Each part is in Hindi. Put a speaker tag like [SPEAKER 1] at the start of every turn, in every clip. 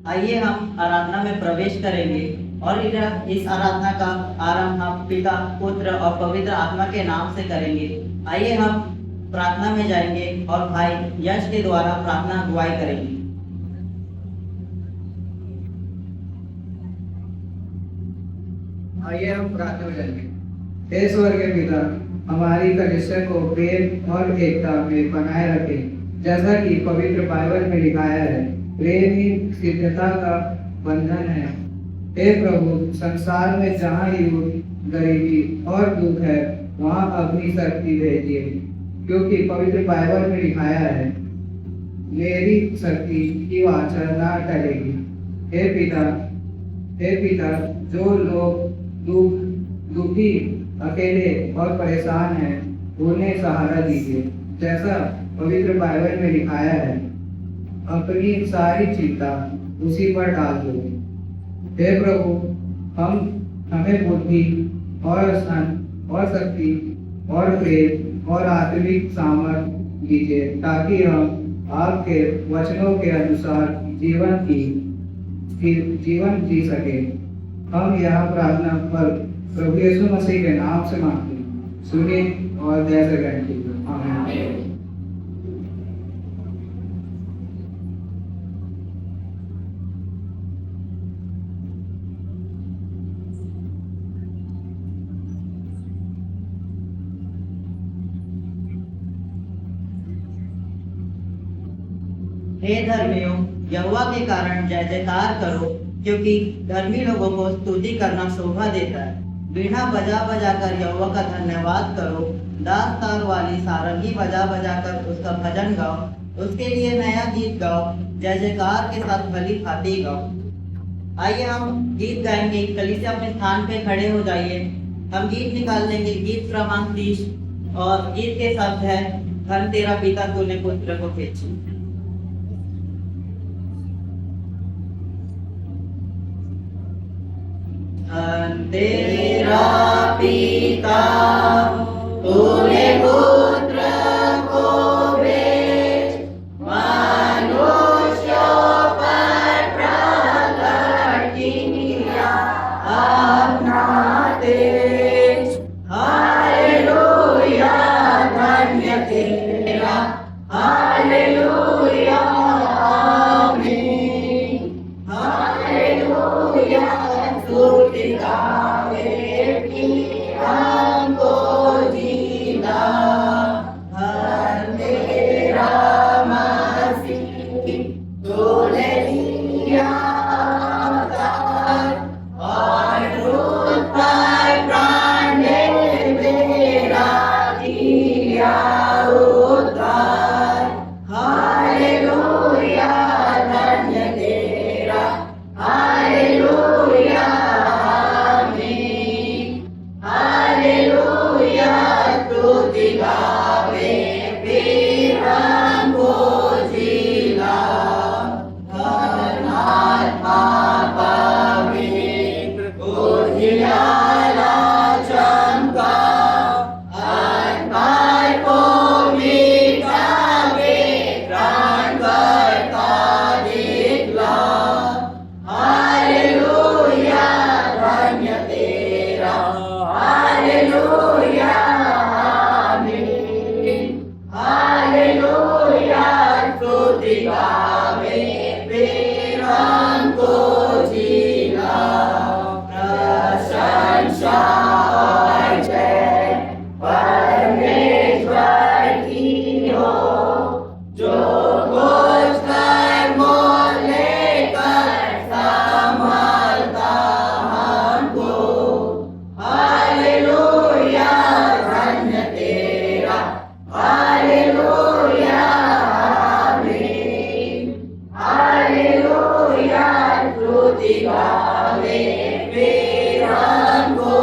[SPEAKER 1] आइए हम आराधना में प्रवेश करेंगे और इस आराधना का आरंभ हम पिता, पुत्र और पवित्र आत्मा के नाम से करेंगे। आइए हम प्रार्थना में जाएंगे और भाई यश के द्वारा प्रार्थना अगुवाई करेंगे।
[SPEAKER 2] आइए हम प्रार्थना में जाएंगे। हे स्वर्गीय पिता, हमारी कलिसिया को प्रेम और एकता में बनाए रखें, जैसा कि पवित्र बाइबल में लिखाया है, प्रेम ही सिद्धता का बंधन है। हे प्रभु, संसार में जहाँ युद्ध, गरीबी और दुख है, वहाँ अपनी शक्ति भेजिए, क्योंकि पवित्र बाइबल में लिखाया है, मेरी शक्ति की वाचा ना टलेगी। हे पिता, जो लोग दुखी, अकेले और परेशान हैं, उन्हें सहारा दीजिए, जैसा पवित्र बाइबल में लिखाया है, अपनी सारी चिंता उसी पर डाल दो। हे प्रभु, हमें बुद्धि और सन और शक्ति और प्रेम और आत्मिक सामर्थ्य दीजिए, ताकि हम आपके वचनों के अनुसार जीवन जी सके। हम यह प्रार्थना पर प्रभु यीशु मसीह के नाम से मांगते हैं, सुनिए और दया से ग्रहण कीजिए। आमीन।
[SPEAKER 1] हे धर्मियों, यहोवा के कारण जय जयकार करो, क्योंकि धर्मी लोगों को स्तुति करना शोभा देता है। बीड़ा बजा बजा कर यहोवा का धन्यवाद करो, दास तार वाली सारंगी बजा बजा कर उसका भजन गाओ, उसके लिए नया गीत गाओ, जय जयकार के साथ भली भांति गाओ। आइए हम गीत गाएंगे। कलीसिया अपने स्थान पे खड़े हो जाइए। हम गीत निकाल लेंगे। गीत क्रमांक 30 और गीत के शब्द है, धन तेरा पिता तूने पुत्र को भेजी। तेरा पिता तूने पुत्र को भेज, मनुष्यों पर प्रकट किया अपना तेज। हालेलुया, धन्य तेरा, हालेलुया, आमीन। हालेलुया, स्तुति गावे हमको जीना, धन तेरा मसीह तूने दिया अवतार, और क्रूस पर प्राण दे मेरा किया उद्धार। हालेलुया, धन्य तेरा, हालेलुया, आमीन। हालेलुया, स्तुति गावे फिर हमको जीना, धन आत्मा पवित्र उजियारा चमका, अंधकार को मिटावे प्राण करता निकला। हालेलुया, धन्य तेरा, हालेलुया, आमीन। हालेलुया, स्तुति गावे फिर हमको जीना, प्रशंसा और जय परमेश्वर की हो, जो कुछ कर्मों लेकर संभालता हमको। हालेलुया, धन्य तेरा, हालेलुया, आमीन। हालेलुया, स्तुति गावे फिर हमको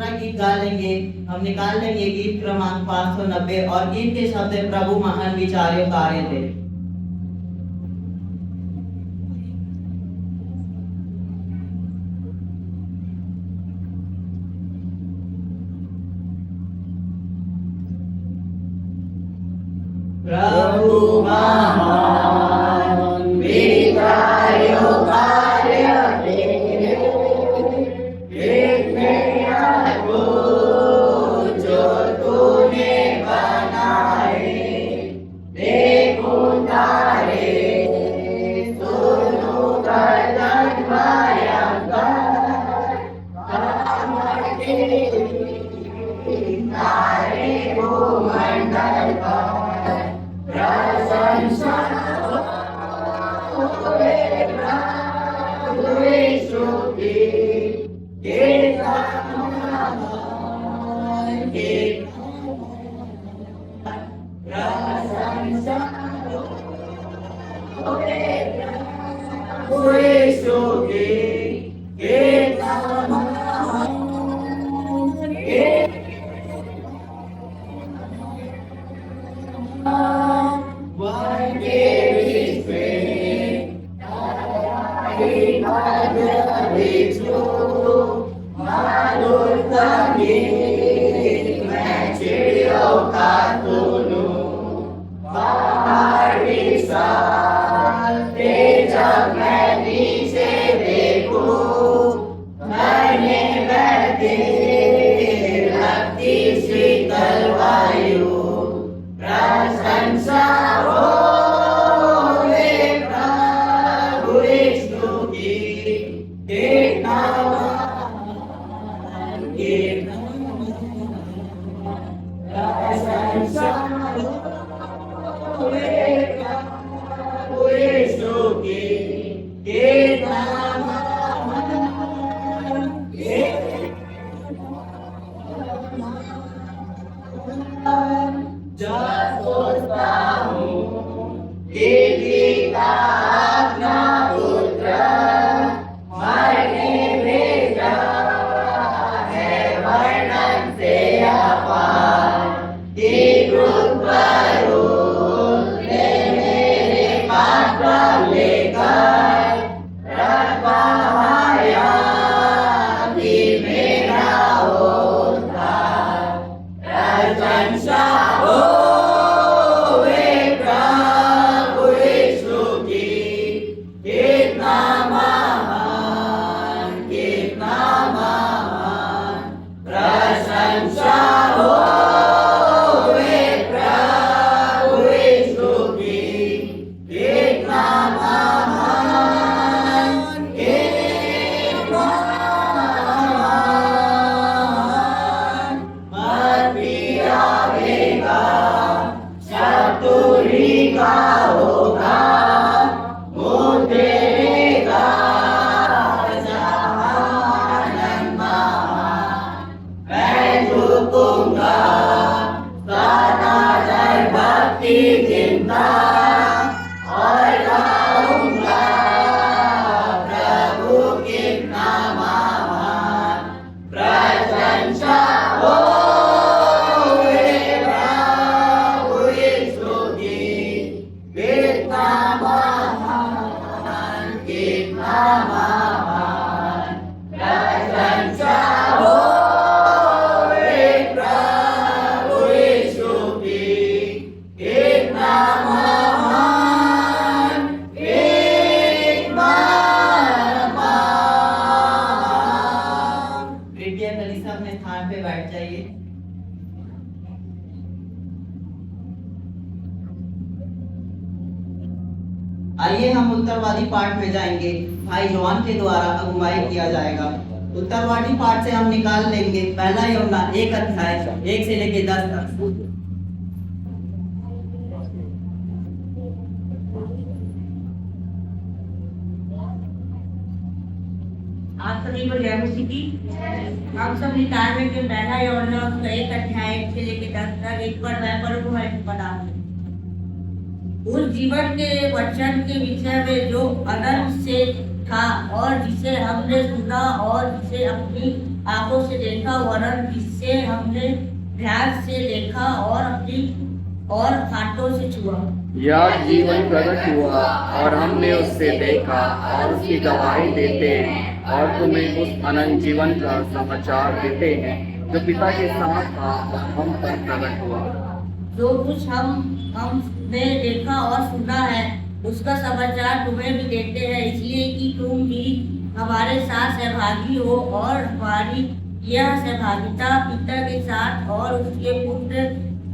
[SPEAKER 1] दूसरा गीत गा लेंगे। हम निकाल लेंगे गीत क्रमांक 590 और गीत के शब्द है, प्रभु महान विचार्यों कार्य थे। प्रभु महान विचार्यों कार्य थे, एक नया को जो तूने बनाए, देखो तारे सुनो गर्दन भयंकर, तारे को मंडल पर प्रशंसा होवे प्रभु यीशु की, के नाम के प्रशंसा होवे प्रभु यीशु की, के नाम के प्रशंसा होवे प्रभु यीशु की, के नाम के प्रशंसा होवे प्रभु यीशु की, के नाम के जब सोचता हूँ कि पिता अपना पुत्र मरने भेजा है, वर्णन से अपार कि क्रूस पर उसने मेरे पाप लेकर रखवाया कि मेरा उद्धार। प्रशंसा होवे प्रभु यीशु की, कितना महान, कितना महान। प्रशंसा होवे प्रभु यीशु की, कितना महान, कितना महान। मरती आवेगा शतुरी का होगा, मुँह तेरेगा जहानम महान। मैं झुकूंगा सदा जय भक्ति जिंदा और गाऊंगा प्रभु कितना महान। प्रशंसा होवे प्रभु यीशु की, कितना महान, कितना महान। प्रशंसा होवे प्रभु यीशु की, कितना महान, कितना महान। कृपया कलीसिया अपने स्थान पे बैठ जाइए। आइए हम उत्तरवादी पाठ में जाएंगे। भाई जॉन के द्वारा अगुवाई किया जाएगा। उत्तरवादी पाठ से हम निकाल लेंगे पहला यूहन्ना 1 अध्याय 1 से लेके 10 तक।
[SPEAKER 3] आप सभी को जय मसीह की। हम सब निकाल में के पहला यूहन्ना 1 अध्याय 1 से लेके 10 तक एक पर मैं पढ़ूंगा एक पढ़ा। उस जीवन के वचन के विषय में जो अनंत से था और जिसे हमने सुना और जिसे अपनी आंखों से देखा, वरन जिसे हमने ध्यान से देखा और अपनी और हाथों से छुआ।
[SPEAKER 4] यह जीवन प्रकट हुआ और हमने उससे देखा और उसकी गवाही देते हैं और तुम्हें उस अनंत जीवन का समाचार देते हैं जो पिता के साथ था और हम पर प्रकट हुआ।
[SPEAKER 3] जो कुछ हमने देखा और सुना है उसका समाचार तुम्हें भी देते हैं, इसलिए कि तुम भी हमारे साथ सहभागी हो और हमारी यह सहभागिता पिता के साथ और उसके पुत्र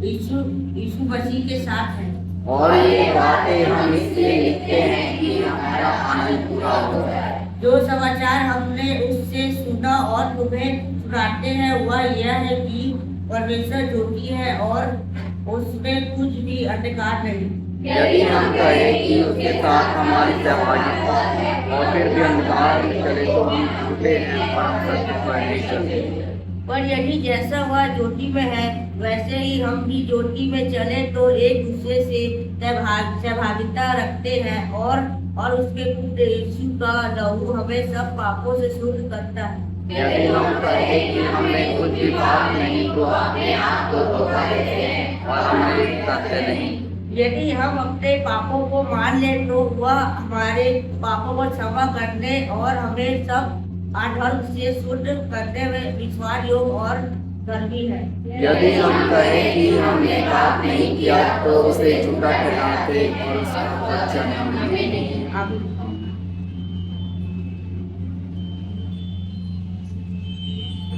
[SPEAKER 3] यीशु मसीह के साथ है।
[SPEAKER 4] और ये बातें हम इसलिए लिखते हैं कि हमारा आनंद पूरा हो जाए।
[SPEAKER 3] जो समाचार हमने उससे सुना और तुम्हें सुनाते हैं वह यह है कि परमेश्वर ज्योति है और उसमें कुछ भी अंधकार नहीं।
[SPEAKER 4] यदि हम कहें कि उसके साथ हमारी सहभागिता है और फिर भी अंधकार में चले तो हम झूठे हैं और सत्य पर नहीं चलते।
[SPEAKER 3] पर यदि जैसा वह ज्योति में है वैसे ही हम भी ज्योति में चले तो एक दूसरे से सहभागिता रखते हैं और उसके पुत्र यीशु का लहू हमें सब पापों से शुद्ध करता है।
[SPEAKER 4] यदि हम कहें कि हमें कुछ भी पाप नहीं तो अपने आप को धोखा देते हैं और हमारे सत्य नहीं।
[SPEAKER 3] यदि हम अपने पापों को मान लें तो वह हमारे पापों को क्षमा करने और हमें सब अधर्म से शुद्ध करने में विश्वास योग्य और धर्मी है।
[SPEAKER 4] यदि हम कहें कि हमने पाप नहीं किया तो उसे झूठा ठहराते और उसका वचन हमें नहीं।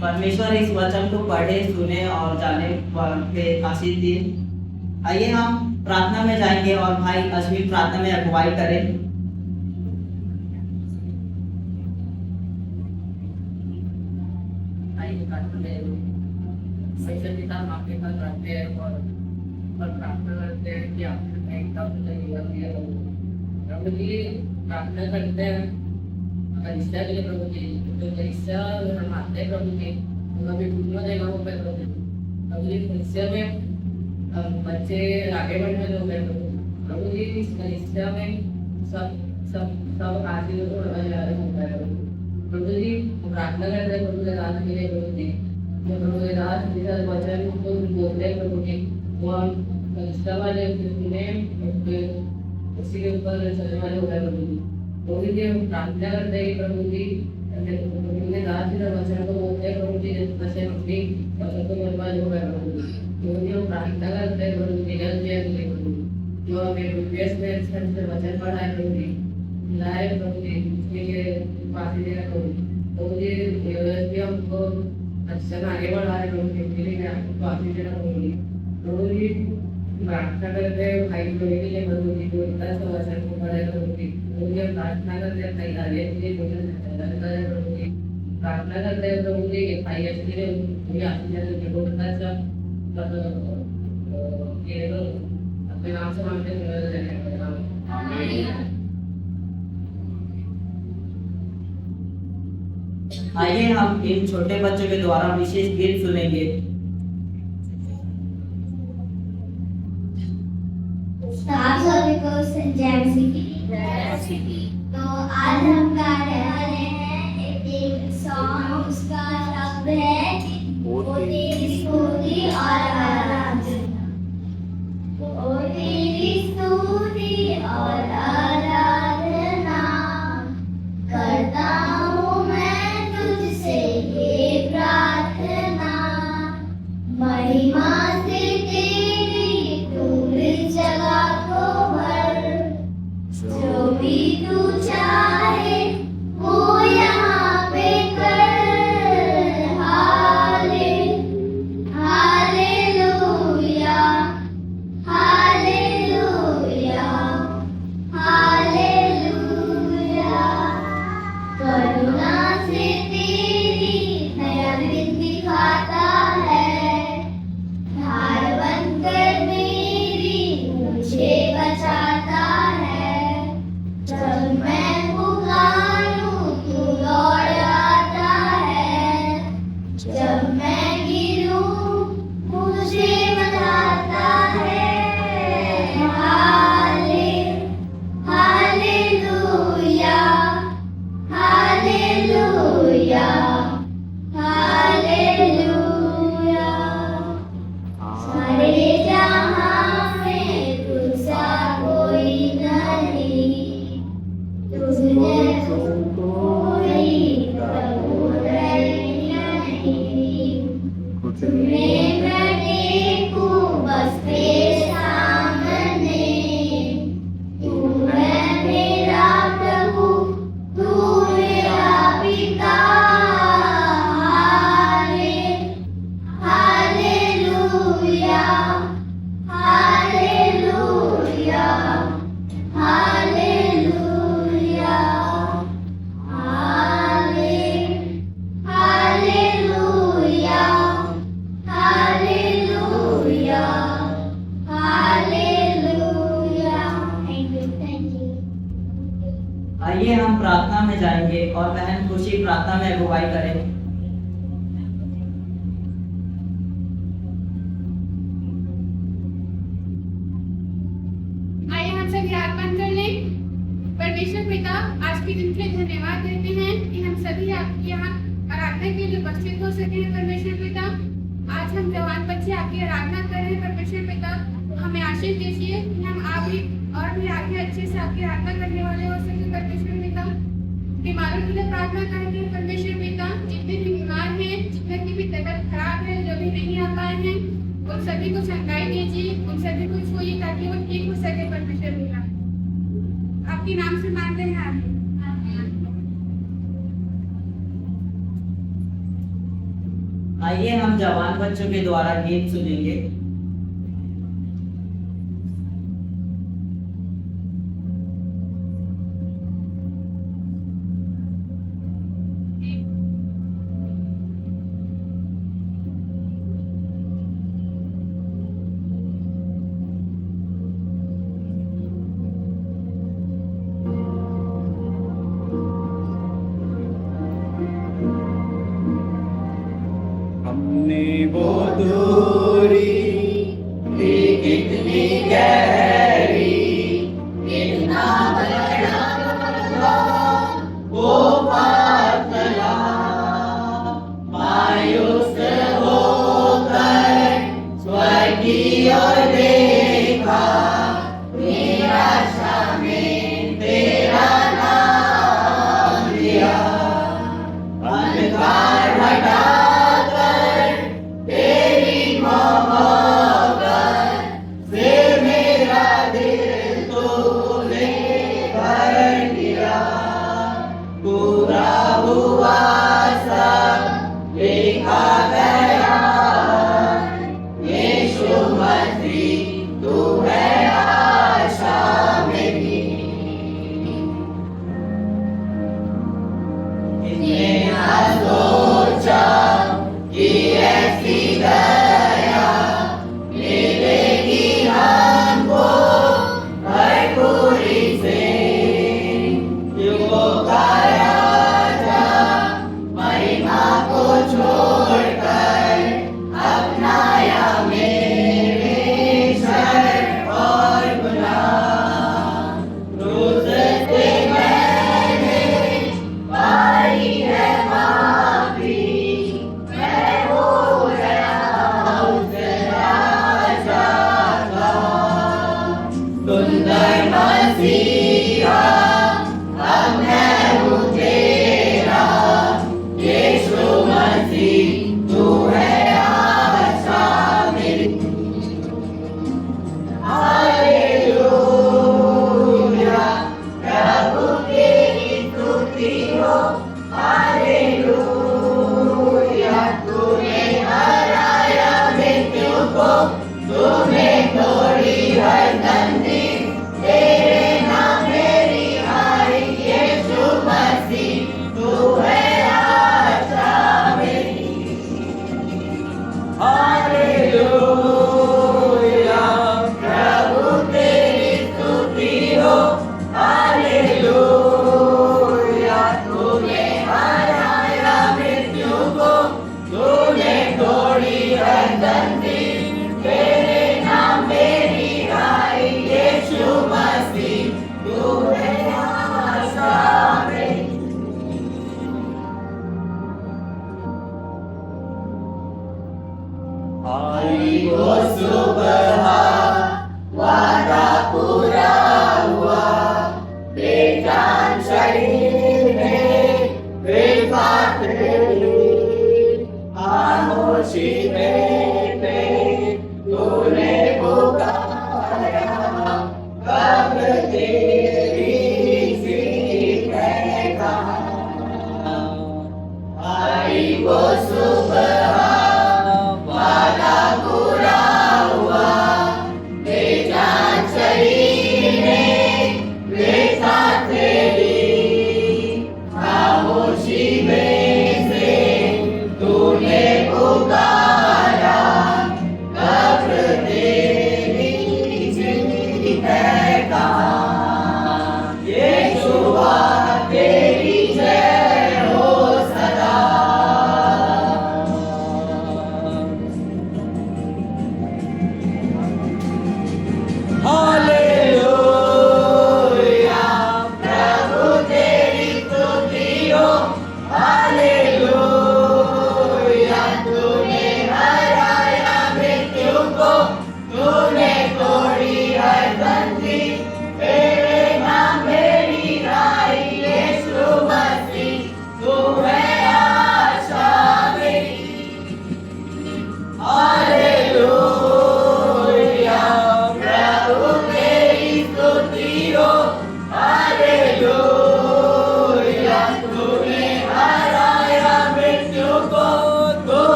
[SPEAKER 1] परमेश्वर इस वचन को पढ़े, सुने और जाने के आशीष दिए। आइए हम प्रार्थना में जाएंगे और भाई अश्विन प्रार्थना में अगुवाई करें।
[SPEAKER 5] सबसे पिता हम आपके पास आते हैं और प्रार्थना करते हैं कि आपने एकदम सही कर दिया। प्रभु जी प्रार्थना करते हैं कलिसिया के लिए प्रभु जी, जो कलिसिया हम आते हैं प्रभु जी उनका भी पूर्ण जगहों पर प्रभु जी कलिसिया में बच्चे आगे बढ़ने लोग हैं प्रभु जी, इस कलिसिया में सब सब सब आदि होता है प्रभु जी। प्रार्थना करते हैं प्रभु जी रात के लिए प्रभु जी, प्रभु जी रात वचन को बोलते हैं प्रभु जी, वो हम कलिसिया वाले उसी के ऊपर चलने वाले हो गए प्रभु जी। हम प्रार्थना करते हैं प्रभु जी, रात वचन को बोलते हैं प्रभु जी, जैसे अपनी वचन को बोलने वाले हो गए प्रभु जी। हम प्रार्थना करते हैं प्रभु जी, प्रभु जो हमें प्रीवियस में से वचन पढ़ा है प्रभु जी, लाए प्रभु जी, उसके लिए पास देना प्रभु जी, हमको अच्छा आगे बढ़ा है प्रभु जी, उसके लिए आपको पास देना प्रभु जी। प्रार्थना करते हैं भाई को के लिए प्रभु जी, जो इतना सा वचन को पढ़े प्रभु जी, हम प्रार्थना करते हैं भाई आगे के लिए प्रभु जी। प्रार्थना करते हैं प्रभु जी भाई के लिए मुझे आशीर्वाद जो इतना सा अपने नाम से मांगते हैं।
[SPEAKER 1] आइए हम इन छोटे बच्चों के द्वारा विशेष गीत सुनेंगे।
[SPEAKER 6] आप सभी को जय मसीह। तो आज हम गा रहे हैं एक सॉन्ग, उसका शब्द है वो तेरी स्तुति और आराधना, वो तेरी स्तुति और आराधना करता हूँ मैं तुझसे ये प्रार्थना, महिमा से तेरी पूरी जगह को भर, जो भी तू चाहे वो यहाँ पे कर। हालेलुया तुम्हें मैं देखूं बस तेरे सामने, तू है मेरा प्रभु, तू मेरा पिता। Hallelujah, hallelujah, hallelujah, hallelujah, hallelujah, hallelujah. Thank you.
[SPEAKER 1] आइए हम प्रार्थना में जाएंगे और बहन खुशी प्रार्थना में अगुवाई करें।
[SPEAKER 7] आइए हम सब याद बंद कर लें। परमेश्वर पिता, आज के दिन के लिए धन्यवाद देते हैं कि हम सभी आपके यहाँ आराधना के लिए उपस्थित हो सके हैं। परमेश्वर पिता, आज हम जवान बच्चे आपकी आराधना कर रहे हैं। परमेश्वर पिता, हमें आशीष दीजिए कि हम आप भी और भी आगे अच्छे से आपकी आराधना करने वाले हो सके। परमेश्वर पिता, बीमारों के लिए प्रार्थना करते हैं। परमेश्वर पिता, जितने भी बीमार हैं, जितने की भी तबीयत खराब है, जो भी नहीं आ पाए हैं, उन सभी को चंगाई दीजिए, उन सभी को छूइए ताकि वो ठीक हो सके। परमेश्वर पिता, आपके नाम से मांगते हैं। आमीन।
[SPEAKER 1] आइए हम जवान बच्चों के द्वारा गीत सुनेंगे।
[SPEAKER 4] हमने वो दूरी ली कितनी गहरी, कितना बड़ा वो फासला, मायूस होकर स्वर्ग की ओर देखा, निराशा में तेरा नाम लिया, अंधकार हटा खामोशी में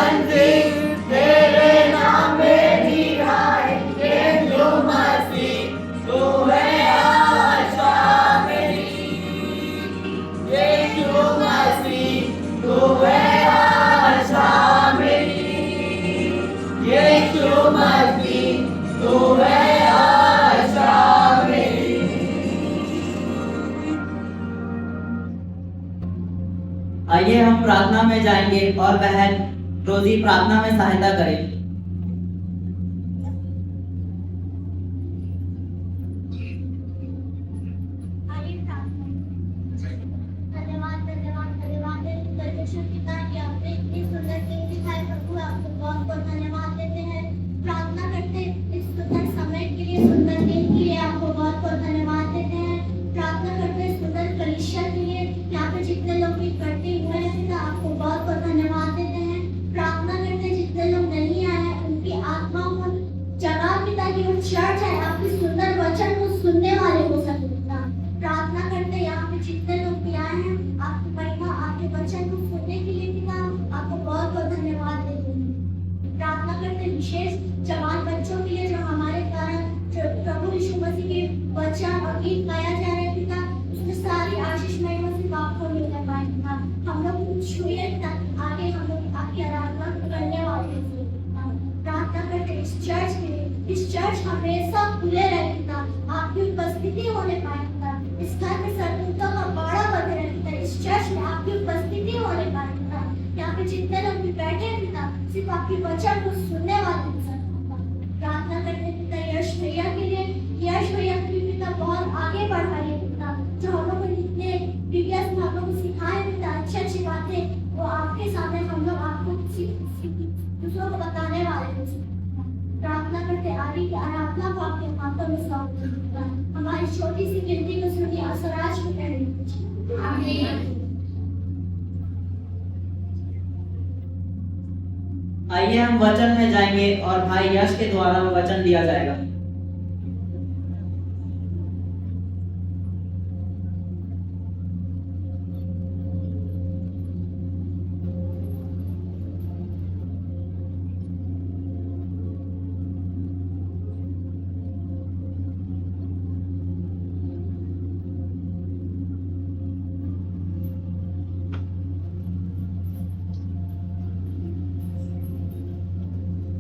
[SPEAKER 1] मंजिल तेरे नाम में निराए, यीशु मसीह तू है आशा मेरी, यीशु मसीह तू है आशा मेरी, यीशु मसीह तू है आशा मेरी। आइए हम प्रार्थना में जाएंगे और बहन रोजी प्रार्थना में सहायता करें।
[SPEAKER 6] आइए प्रार्थना। धन्यवाद धन्यवाद धन्यवाद है परमेश्वर पिता कि आपने इतनी सुंदर दिन दिखाए। प्रभु आपको बहुत बहुत धन्यवाद देते हैं। प्रार्थना करते इस सुंदर समय के लिए, सुंदर दिन के लिए आपको बहुत बहुत धन्यवाद देते हैं। प्रार्थना करते सुंदर कलीसिया के लिए, यहाँ पे जितने लोग इकट्ठे हुए हैं पिता आपको बहुत बहुत धन्यवाद देते हैं। प्रार्थना करते जितने लोग नहीं आए हैं उनकी आत्माओं को जगा पिता की वो चर्च है आपके सुंदर वचन को सुनने वाले हो सके पिता। प्रार्थना करते यहाँ पे जितने लोग भी आए हैं आपकी महिमा आपके वचन को सुनने के लिए पिता आपको बहुत बहुत धन्यवाद देते हैं। प्रार्थना करते विशेष जवान बच्चों के लिए जो हमारे कारण जो प्रभु यीशु मसीह के वचन और गीत गाया जा रहा है पिता, उसमें सारी आशीष महिमा सिर्फ आपको मिलने पाए पिता। हम लोग छुए तक आगे हम लोग आपकी आराधना करने वाले थे। प्रार्थना करते इस चर्च के लिए, इस चर्च हमेशा खुले रहे पिता, आपकी उपस्थिति होने पाए पिता। इस घर में सरदूतों का बाड़ा बंद रहे पिता, इस चर्च में आपकी उपस्थिति होने पाए पिता। यहाँ पे जितने लोग भी बैठे हैं पिता सिर्फ आपके वचन को सुनने वाले पिता। प्रार्थना करते पिता यश भैया के लिए, यश भैया को भी पिता बहुत आगे बढ़ाइए पिता। जो हम लोग को जितने प्रीवियस में हम लोग को सिखाए पिता अच्छी अच्छी बातें, वो आपके सामने हम लोग आपको दूसरों को बताने वाले हैं। प्रार्थना करते आदि की आराधना को आपके हाथों में सौंप देते हैं। हमारी छोटी सी गिनती को सुनिए और स्वराज में करें। आमीन।
[SPEAKER 1] आइए हम वचन में जाएंगे और भाई यश के द्वारा वचन दिया जाएगा।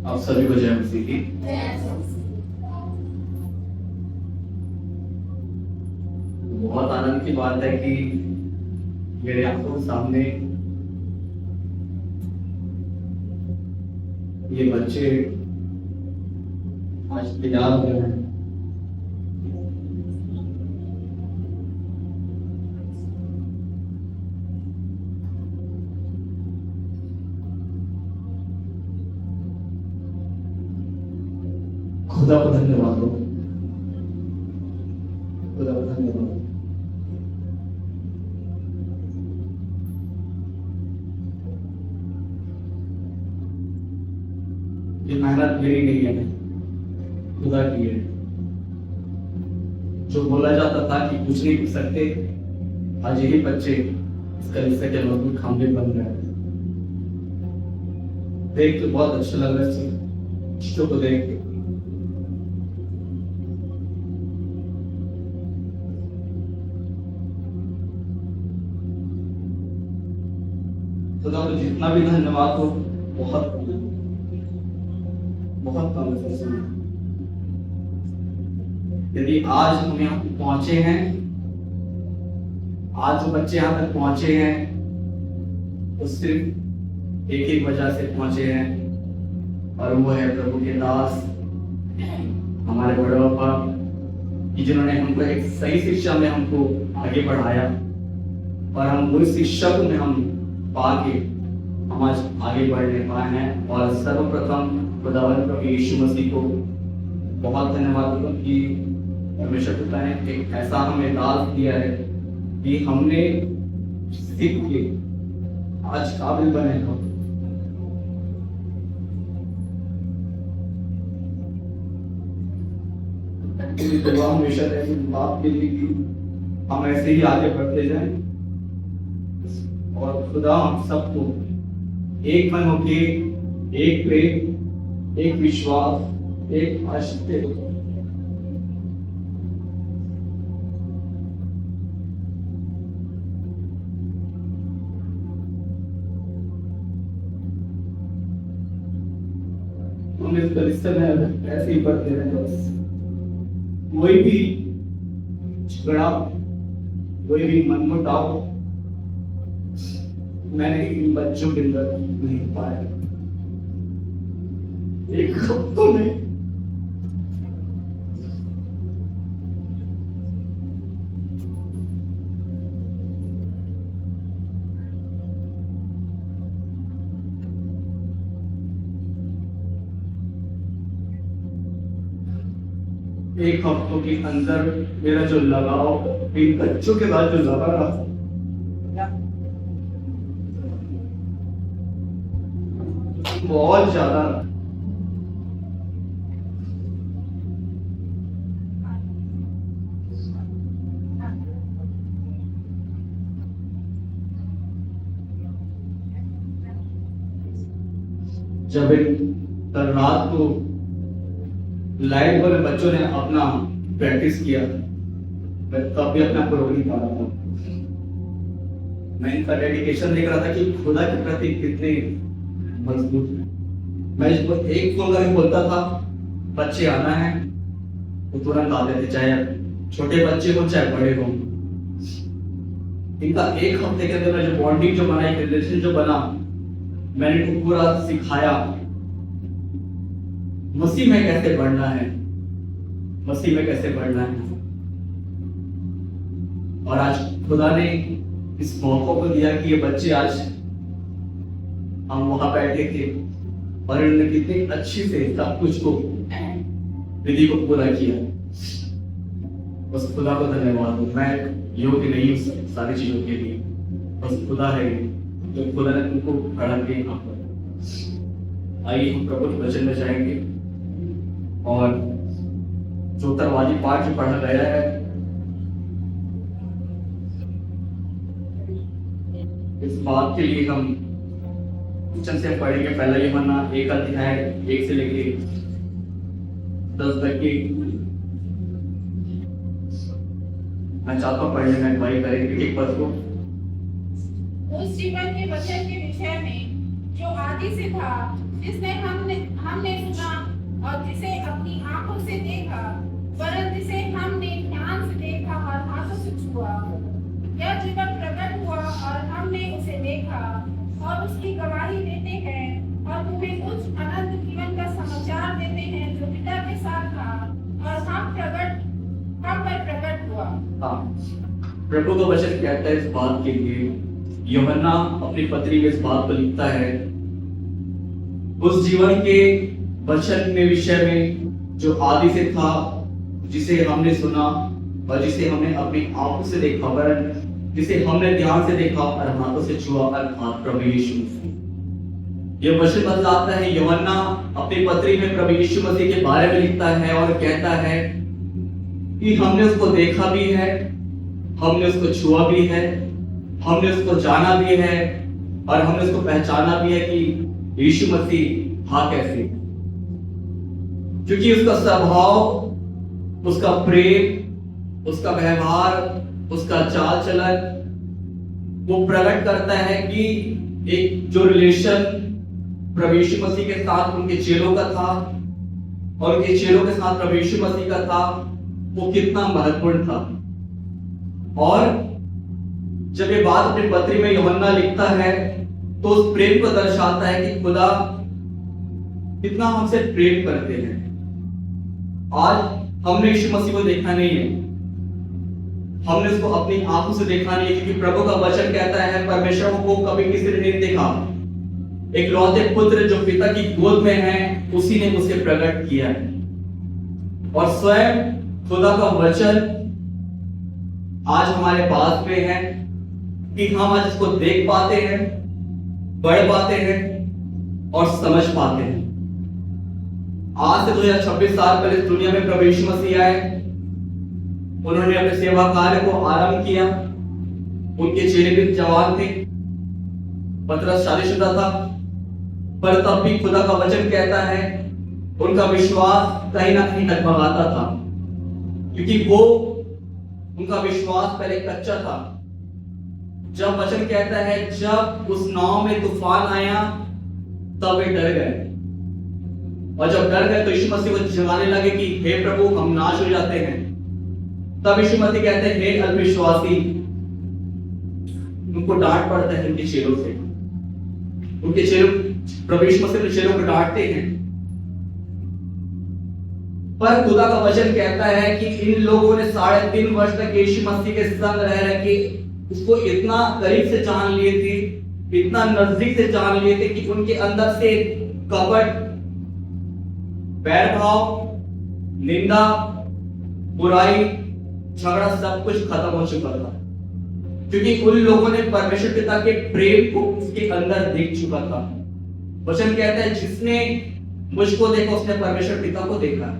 [SPEAKER 8] आप सभी को जय मसीह की। बहुत आनंद की बात है कि मेरे आंखों के सामने ये बच्चे आज तैयार हो रहे हैं। खुदा को धन्यवाद हो, खुदा को धन्यवाद। ये मेहनत मेरी नहीं है, खुदा की है। जो बोला जाता था कि कुछ नहीं कर सकते, आज यही बच्चे इस कलीसिया के मजबूत खंभे बन रहे हैं। देख के बहुत अच्छा लग रहा है चीजों को देख के। खुदा को जितना भी धन्यवाद हो बहुत बहुत कम है। यदि आज हम यहाँ पहुंचे हैं, आज जो बच्चे यहाँ तक पहुंचे हैं वो सिर्फ एक ही वजह से पहुंचे हैं, और वो है प्रभु के दास हमारे बड़े पापा कि जिन्होंने हमको एक सही शिक्षा में हमको आगे बढ़ाया, और हम उस शिक्षा में हम पाके हम आज आगे बढ़ने पाए हैं। और सर्वप्रथम खुदावंद प्रभु यीशु मसीह को बहुत धन्यवाद दूं कि परमेश्वर पिता ने एक ऐसा हमें दास दिया है कि हमने सीख के आज काबिल बने हो। दुआ हमेशा रहेगी बाप के लिए कि हम ऐसे ही आगे बढ़ते जाएं और खुदा हम सबको एक मन होके एक प्रेम, एक विश्वास, एक आश्चर्य। हम इस परिसर में ऐसे ही पढ़ते रहे बस। कोई भी झगड़ा, कोई भी मनमुटाव मैंने इन बच्चों के अंदर नहीं पाया। एक हफ्तों में एक हफ्तों के अंदर मेरा जो लगाव इन बच्चों के साथ जो लगा रहा बहुत ज्यादा। जब कल रात को लाइट पर बच्चों ने अपना प्रैक्टिस किया, मैं तब भी अपना को रोक नहीं पा रहा था। मैं इनका डेडिकेशन देख रहा था कि खुदा के प्रति कितने मजबूत है। मैं इसको एक फोन करके बोलता था बच्चे आना है तो तुरंत आते थे, चाहे छोटे बच्चे हो चाहे बड़े हो। इनका एक हफ्ते के अंदर जो बॉन्डिंग जो बना, एक रिलेशन जो बना, मैंने इनको पूरा सिखाया मसीह में कैसे बढ़ना है, मसीह में कैसे बढ़ना है। और आज खुदा ने इस मौके को दिया कि ये बच्चे आज हम वहां बैठे थे और इन्होंने कितनी अच्छी से सब कुछ को विधि को पूरा किया। बस खुदा को धन्यवाद हो। मैं योग्य नहीं हूँ सारी चीजों के लिए, बस खुदा है जो खुदा ने तुमको खड़ा किया यहाँ पर। आइए हम प्रभु के वचन में जाएंगे और जो तरवाजी पाठ जो पढ़ा गया है इस बात के लिए हम वचन से पढ़ेंगे। पहला यूहन्ना 1 अध्याय 1 से लेके 10 तक की मैं चाहता हूँ पढ़ने में अगुवाई करेंगे एक पद को।
[SPEAKER 7] उस जीवन के वचन के विषय में जो आदि से था, जिसने हमने सुना और जिसे अपनी आंखों से देखा, वरन जिसे हमने ध्यान से देखा और हाथों से छुआ। यह जीवन प्रकट हुआ और हमने उसे देखा और उसकी गवाही देते हैं और तुम्हें कुछ अनंत जीवन का समाचार देते हैं जो पिता के साथ था और हम पर प्रकट हुआ।
[SPEAKER 8] हाँ, प्रभु का वचन कहता है इस बात के लिए। यूहन्ना अपनी पत्री में इस बात को लिखता है, उस जीवन के वचन में विषय में जो आदि से था, जिसे हमने सुना और जिसे हमने अपनी आंखों से देखा, वरन जिसे हमने ध्यान से देखा और हाथों से छुआ, अर्थात प्रभु यीशु मसीह। ये वचन बतलाता है, यूहन्ना अपनी पत्री में प्रभु यीशु मसीह के बारे में लिखता है और कहता है कि हमने उसको देखा भी है, हमने उसको छुआ भी है, हमने उसको जाना भी है और हमने उसको पहचाना भी है कि यीशु मसीह था कैसे। क्योंकि उसका स्वभाव, उसका प्रेम, उसका व्यवहार, उसका चाल चलन वो प्रकट करता है कि एक जो रिलेशन प्रभु यीशु मसीह के साथ उनके चेलों का था और उनके चेलों के साथ प्रभु यीशु मसीह का था, वो कितना महत्वपूर्ण था। और जब ये बात अपनी पत्री में यूहन्ना लिखता है तो उस प्रेम को दर्शाता है कि खुदा कितना हमसे प्रेम करते हैं। आज हमने यीशु मसीह को देखा नहीं है, हमने उसको अपनी आंखों से देखा नहीं है, क्योंकि प्रभु का वचन कहता है परमेश्वर को कभी किसी ने नहीं देखा। एक लौते पुत्र जो पिता की गोद में है उसी ने उसे प्रकट किया है। और स्वयं खुदा का वचन आज हमारे पास में है कि हम आज इसको देख पाते हैं, पढ़ पाते हैं और समझ पाते हैं। आज से 2026 साल पहले इस दुनिया में प्रभु यीशु मसीह आए, उन्होंने अपने सेवा कार्य को आरंभ किया। उनके चेले भी जवान थे, पतरस शादीशुदा था, पर तब भी खुदा का वचन कहता है उनका विश्वास कहीं ना कहीं डगमगाता था, क्योंकि वो उनका विश्वास पहले कच्चा था। जब वचन कहता है जब उस नाव में तूफान आया तब वे डर गए, और जब डर गए तो यीशु मसीह को जगाने लगे कि हे प्रभु हम नाश हो जाते हैं। तब यीशु मसीह कहते हैं हे अविश्वासी, उनको डांट पड़ता है उनके चेलों से। उनके चेलों, प्रभु यीशु मसीह अपने चेलों को डांटते हैं, पर खुदा का वचन कहता है कि इन लोगों ने 3.5 वर्ष तक यीशु मसीह के संग रह के उसको इतना करीब से जान लिए थे, इतना नजदीक से जान लिए थे कि उनके अंदर से कपट, बैरभाव, निंदा, बुराई, झगड़ा सब कुछ खत्म हो चुका था, क्योंकि उन लोगों ने परमेश्वर पिता के प्रेम को उसके अंदर देख चुका था। वचन कहता है जिसने मुझको देखा उसने परमेश्वर पिता को देखा।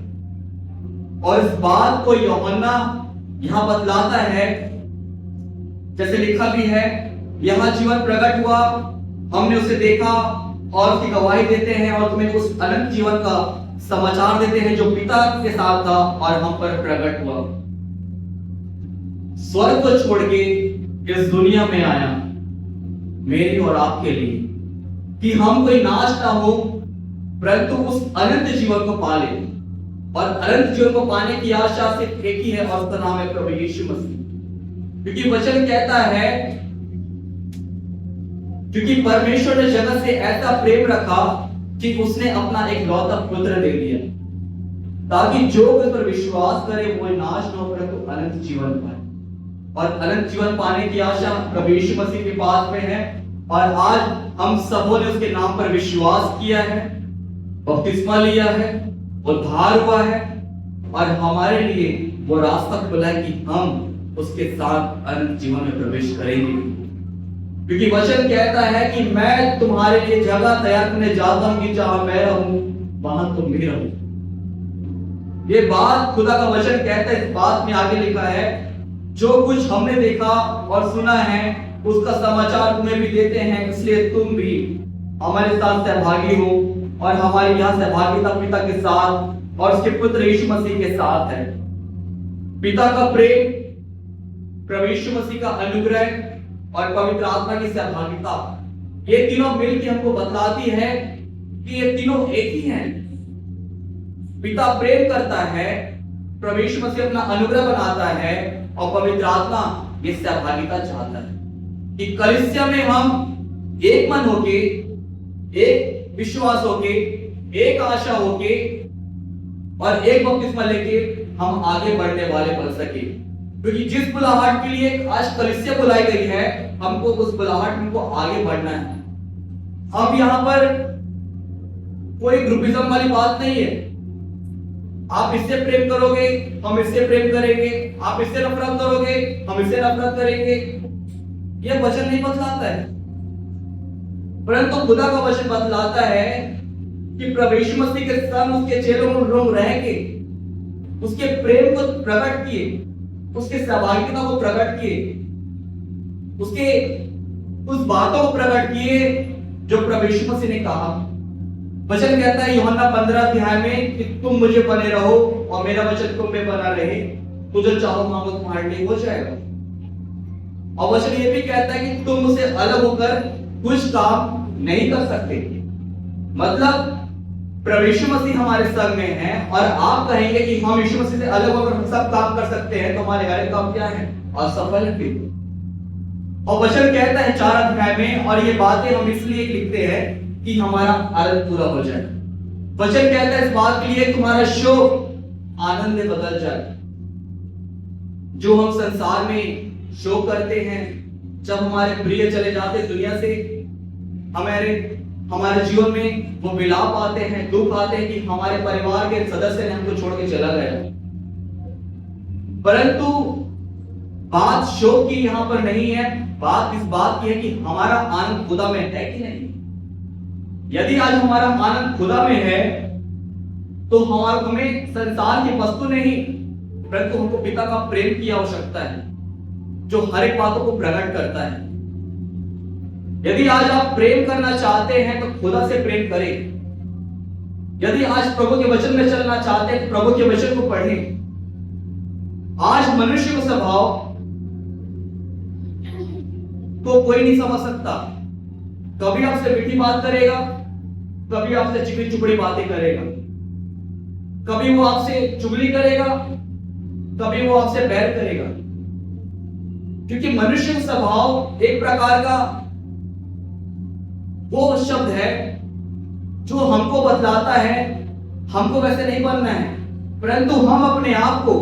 [SPEAKER 8] और इस बात को यूहन्ना यहां बतलाता है, जैसे लिखा भी है, यहां जीवन प्रकट हुआ, हमने उसे देखा और उसकी गवाही देते हैं और तुम्हें उस अनंत जीवन का समाचार देते हैं जो पिता के साथ था और हम पर प्रकट हुआ। स्वर्ग को छोड़ के इस दुनिया में आया मेरे और आपके लिए, कि हम कोई नाश ना हो परंतु उस अनंत जीवन को पाले। और अनंत जीवन को पाने की आशा सिर्फ एक ही है और उसका नाम है प्रभु यीशु मसीह। क्योंकि वचन कहता है, क्योंकि परमेश्वर ने जगत से ऐसा प्रेम रखा कि उसने अपना एक लौता पुत्र दे दिया, ताकि जो उस पर विश्वास करे वो नाश न हो परंतु अनंत जीवन पाए। और अनंत जीवन पाने की आशा प्रभु यीशु मसीह के पास में है। और आज हम सबों ने उसके नाम पर विश्वास किया है, बपतिस्मा लिया है, उद्धार हुआ है, और हमारे लिए वो रास्ता खुला है कि हम उसके साथ अनंत जीवन में प्रवेश करेंगे। क्योंकि वचन कहता है कि मैं तुम्हारे लिए जगह तैयार करने जाता हूं कि जहां मैं रहूं वहां तुम भी रहो। ये बात खुदा का वचन कहता है। इस बात में आगे लिखा है, जो कुछ हमने देखा और सुना है उसका समाचार तुम्हें भी देते हैं, इसलिए तुम भी हमारे साथ सहभागी हो। और हमारी यहाँ सहभागिता पिता के साथ और उसके पुत्र यीशु मसीह के साथ है। पिता का प्रेम, प्रभु यीशु मसीह का अनुग्रह और पवित्र आत्मा की सहभागिता, ये तीनों मिलकर हमको बतलाती है कि ये तीनों एक ही हैं। पिता प्रेम करता है, प्रभु यीशु मसीह अपना अनुग्रह बनाता है और पवित्र आत्मा ये सहभागिता चाहता है कि कलीसिया में हम एक मन होके, एक विश्वास होके, एक आशा होके और एक बपतिस्मा लेके हम आगे बढ़ने वाले बन सके। क्योंकि जिस बुलाहट के लिए आज कलीसिया बुलाई गई है, हमको उस बुलाहट में आगे बढ़ना है। अब यहां पर कोई ग्रुपिज्म वाली बात नहीं है। आप इससे प्रेम करोगे हम इससे प्रेम करेंगे, आप इससे नफरत करोगे हम इससे नफरत करेंगे, यह वचन नहीं बतलाता है। परंतु खुदा का वचन बतलाता है कि प्रभु यीशु मसीह के संग उसके चेलों में लोग रह के उसके प्रेम को प्रकट किए, उसके सहभागिता को प्रकट किए, उसके उस बातों को प्रकट किए जो प्रभु यीशु मसीह ने कहा। वचन कहता है यूहन्ना 15 अध्याय में कि तुम मुझे बने रहो और मेरा वचन तुम में बना रहे, तो जो चाहो मांगो तुम्हारे लिए हो जाएगा। और वचन ये भी कहता है कि तुम मुझसे अलग होकर कुछ काम नहीं कर सकते। मतलब प्रभु यीशु मसीह हमारे संग में है और आप कहेंगे कि हम यीशु मसीह से अलग होकर सब काम कर सकते हैं, तो हमारे हर काम क्या है? असफल है। और वचन कहता है 4 अध्याय में, और ये बातें हम इसलिए लिखते हैं कि हमारा आनंद पूरा हो जाए। वचन कहता है इस बात के लिए तुम्हारा शोक आनंद में बदल जाए। जो हम संसार में शोक करते हैं, जब हमारे प्रिय चले जाते दुनिया से, हमारे जीवन में वो विलाप आते हैं, दुख आते हैं कि हमारे परिवार के सदस्य ने हमको छोड़ के चला गया। परंतु बात शोक की यहां पर नहीं है, बात इस बात की है कि हमारा आनंद खुदा में है कि नहीं। यदि आज हमारा आनंद खुदा में है तो हमें संसार की वस्तु नहीं परंतु हमको पिता का प्रेम की आवश्यकता है, जो हर एक बातों को प्रकट करता है। यदि आज आप प्रेम करना चाहते हैं तो खुदा से प्रेम करें। यदि आज प्रभु के वचन में चलना चाहते हैं तो प्रभु के वचन को पढ़ें। आज मनुष्य का स्वभाव तो कोई नहीं समझ सकता। कभी आपसे मीठी बात करेगा, कभी आपसे चिकनी चुपड़ी बातें करेगा, कभी वो आपसे चुगली करेगा, कभी वो आपसे बैर करेगा। क्योंकि मनुष्य का स्वभाव एक प्रकार का वो शब्द है जो हमको बतलाता है हमको वैसे नहीं बनना है, परंतु हम अपने आप को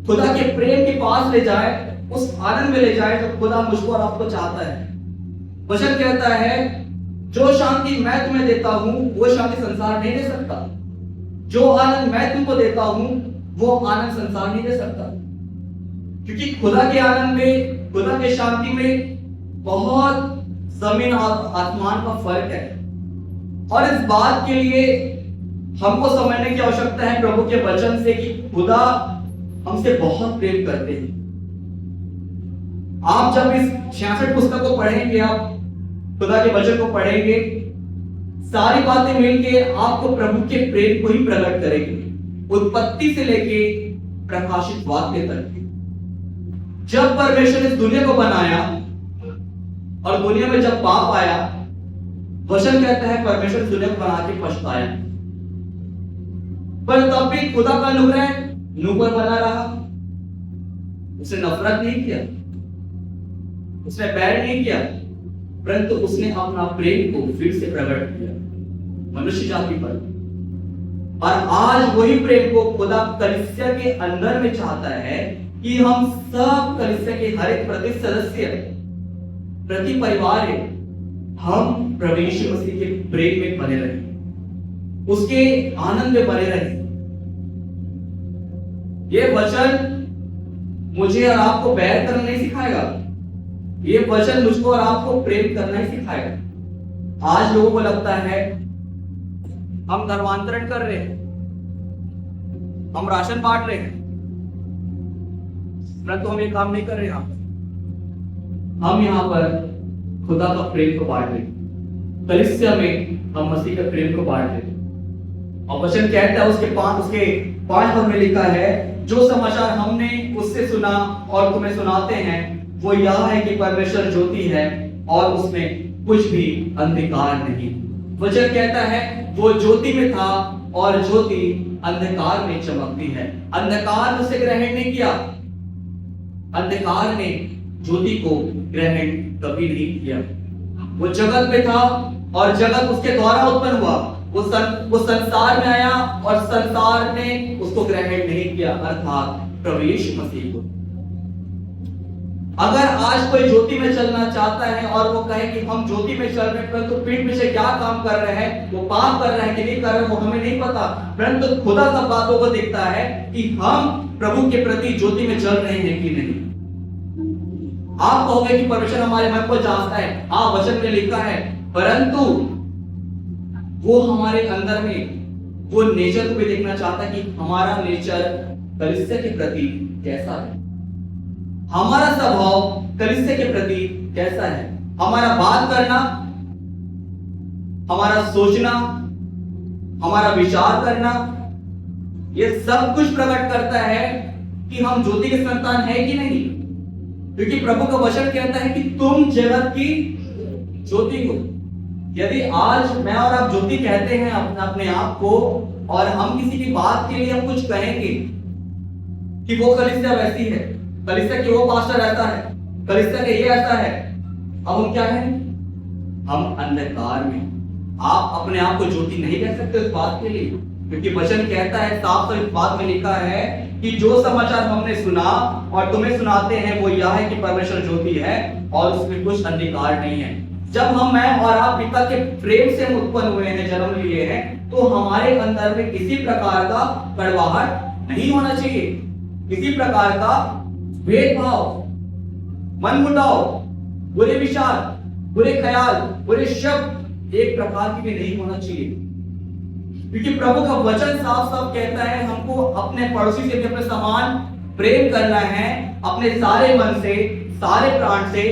[SPEAKER 8] खुदा के प्रेम के पास ले जाए, उस आनंद में ले जाए जो खुदा मुझको और आपको चाहता है। वचन कहता है जो शांति मैं तुम्हें देता हूं वो शांति संसार नहीं दे सकता, जो आनंद मैं तुमको देता हूं वो आनंद संसार नहीं दे सकता। क्योंकि खुदा के आनंद में, खुदा के शांति में बहुत जमीन और आसमान का फर्क है। और इस बात के लिए हमको समझने की आवश्यकता है प्रभु के वचन से कि खुदा हमसे बहुत प्रेम करते हैं। आप जब इस 66 पुस्तक को पढ़ेंगे, आप खुदा के वचन को पढ़ेंगे, सारी बातें मिलके आपको प्रभु के प्रेम को ही प्रकट करेंगे, उत्पत्ति से लेके प्रकाशित वाक्य तक। जब परमेश्वर ने इस दुनिया को बनाया और दुनिया में जब पाप आया, वचन कहता है परमेश्वर इस दुनिया को बना के पछताया, पर तब भी खुदा का अनुग्रह मुंह पर बना रहा। उसने नफरत नहीं किया, उसने बैर नहीं किया, परंतु उसने अपना प्रेम को फिर से प्रकट किया मनुष्य जाति पर। और आज वही प्रेम को खुदा कलीसिया के अंदर में चाहता है कि हम सब कलीसिया के हर एक प्रति सदस्य, प्रति परिवार है, हम प्रभु यीशु मसीह के प्रेम में बने रहें, उसके आनंद में बने रहें। ये वचन मुझे और आपको बैर करना नहीं सिखाएगा, ये वचन मुझको और आपको प्रेम करना ही सिखाएगा। आज लोगों को लगता है हम धर्मांतरण कर रहे हैं, हम राशन बांट रहे हैं, परंतु हम ये काम नहीं कर रहे। हम यहाँ पर खुदा का प्रेम को बांट रहे हैं, कलीसिया में हम मसीह के प्रेम को बांट रहे हैं। और वचन कहता है उसके 5 पद में लिखा है, जो समाचार हमने उससे सुना और तुम्हें सुनाते हैं वो यह है कि परमेश्वर ज्योति है और उसमें कुछ भी अंधकार नहीं। वचन कहता है वो ज्योति में था और ज्योति अंधकार में चमकती है। अंधकार ने उसे ग्रहण नहीं किया, अंधकार ने ज्योति को ग्रहण कभी नहीं किया। वो जगत में था और जगत उसके द्वारा उत्पन्न हुआ, वो संसार में आया और संसार ने उसको ग्रहण नहीं किया, अर्थात प्रभु यीशु मसीह को। अगर आज कोई ज्योति में चलना चाहता है और वो कहे कि हम ज्योति में चल रहे हैं, परंतु पीठ पीछे क्या काम कर रहे हैं, वो पाप कर रहे हैं कि नहीं कर रहे, वो हमें नहीं पता, परंतु खुदा सब बातों को देखता है कि हम प्रभु के प्रति ज्योति में चल रहे हैं कि नहीं। आप कहोगे कि परमेश्वर हमारे मन को जांचता है, हाँ वचन में लिखा है, परंतु वो हमारे अंदर में वो नेचर को भी देखना चाहता है कि हमारा नेचर कलीसिया के प्रति कैसा है, हमारा स्वभाव कलीसिया के प्रति कैसा है, हमारा बात करना, हमारा सोचना, हमारा विचार करना, ये सब कुछ प्रकट करता है कि हम ज्योति के संतान है कि नहीं। क्योंकि प्रभु का वचन कहता है कि तुम जगत की ज्योति हो। यदि आज मैं और आप ज्योति कहते हैं अपने आप को, और हम किसी की बात के लिए हम कुछ कहेंगे कि वो कलीसिया वैसी है, कलीसिया की वो पास्टर ऐसा है, कलीसिया के ये ऐसा है, अब हम क्या हैं? हम अंधकार में। आप अपने आप को ज्योति नहीं कह सकते उस बात के लिए, क्योंकि वचन कहता है, साफ साफ इस बात में लिखा है कि जो समाचार हमने सुना और तुम्हें सुनाते हैं वो यह है कि परमेश्वर ज्योति है और उसमें कुछ अंधकार नहीं है। जब मैं और आप पिता के प्रेम से उत्पन्न हुए हैं, जन्म लिए हैं, तो हमारे अंदर में किसी प्रकार का कड़वाहट नहीं होना चाहिए, किसी प्रकार का भेदभाव, मनमुटाव, बुरे विचार, बुरे ख्याल, बुरे शब्द एक प्रकार की भी नहीं होना चाहिए। क्योंकि प्रभु का वचन साफ साफ कहता है हमको अपने पड़ोसी से भी अपने समान प्रेम करना है, अपने सारे मन से, सारे प्राण से,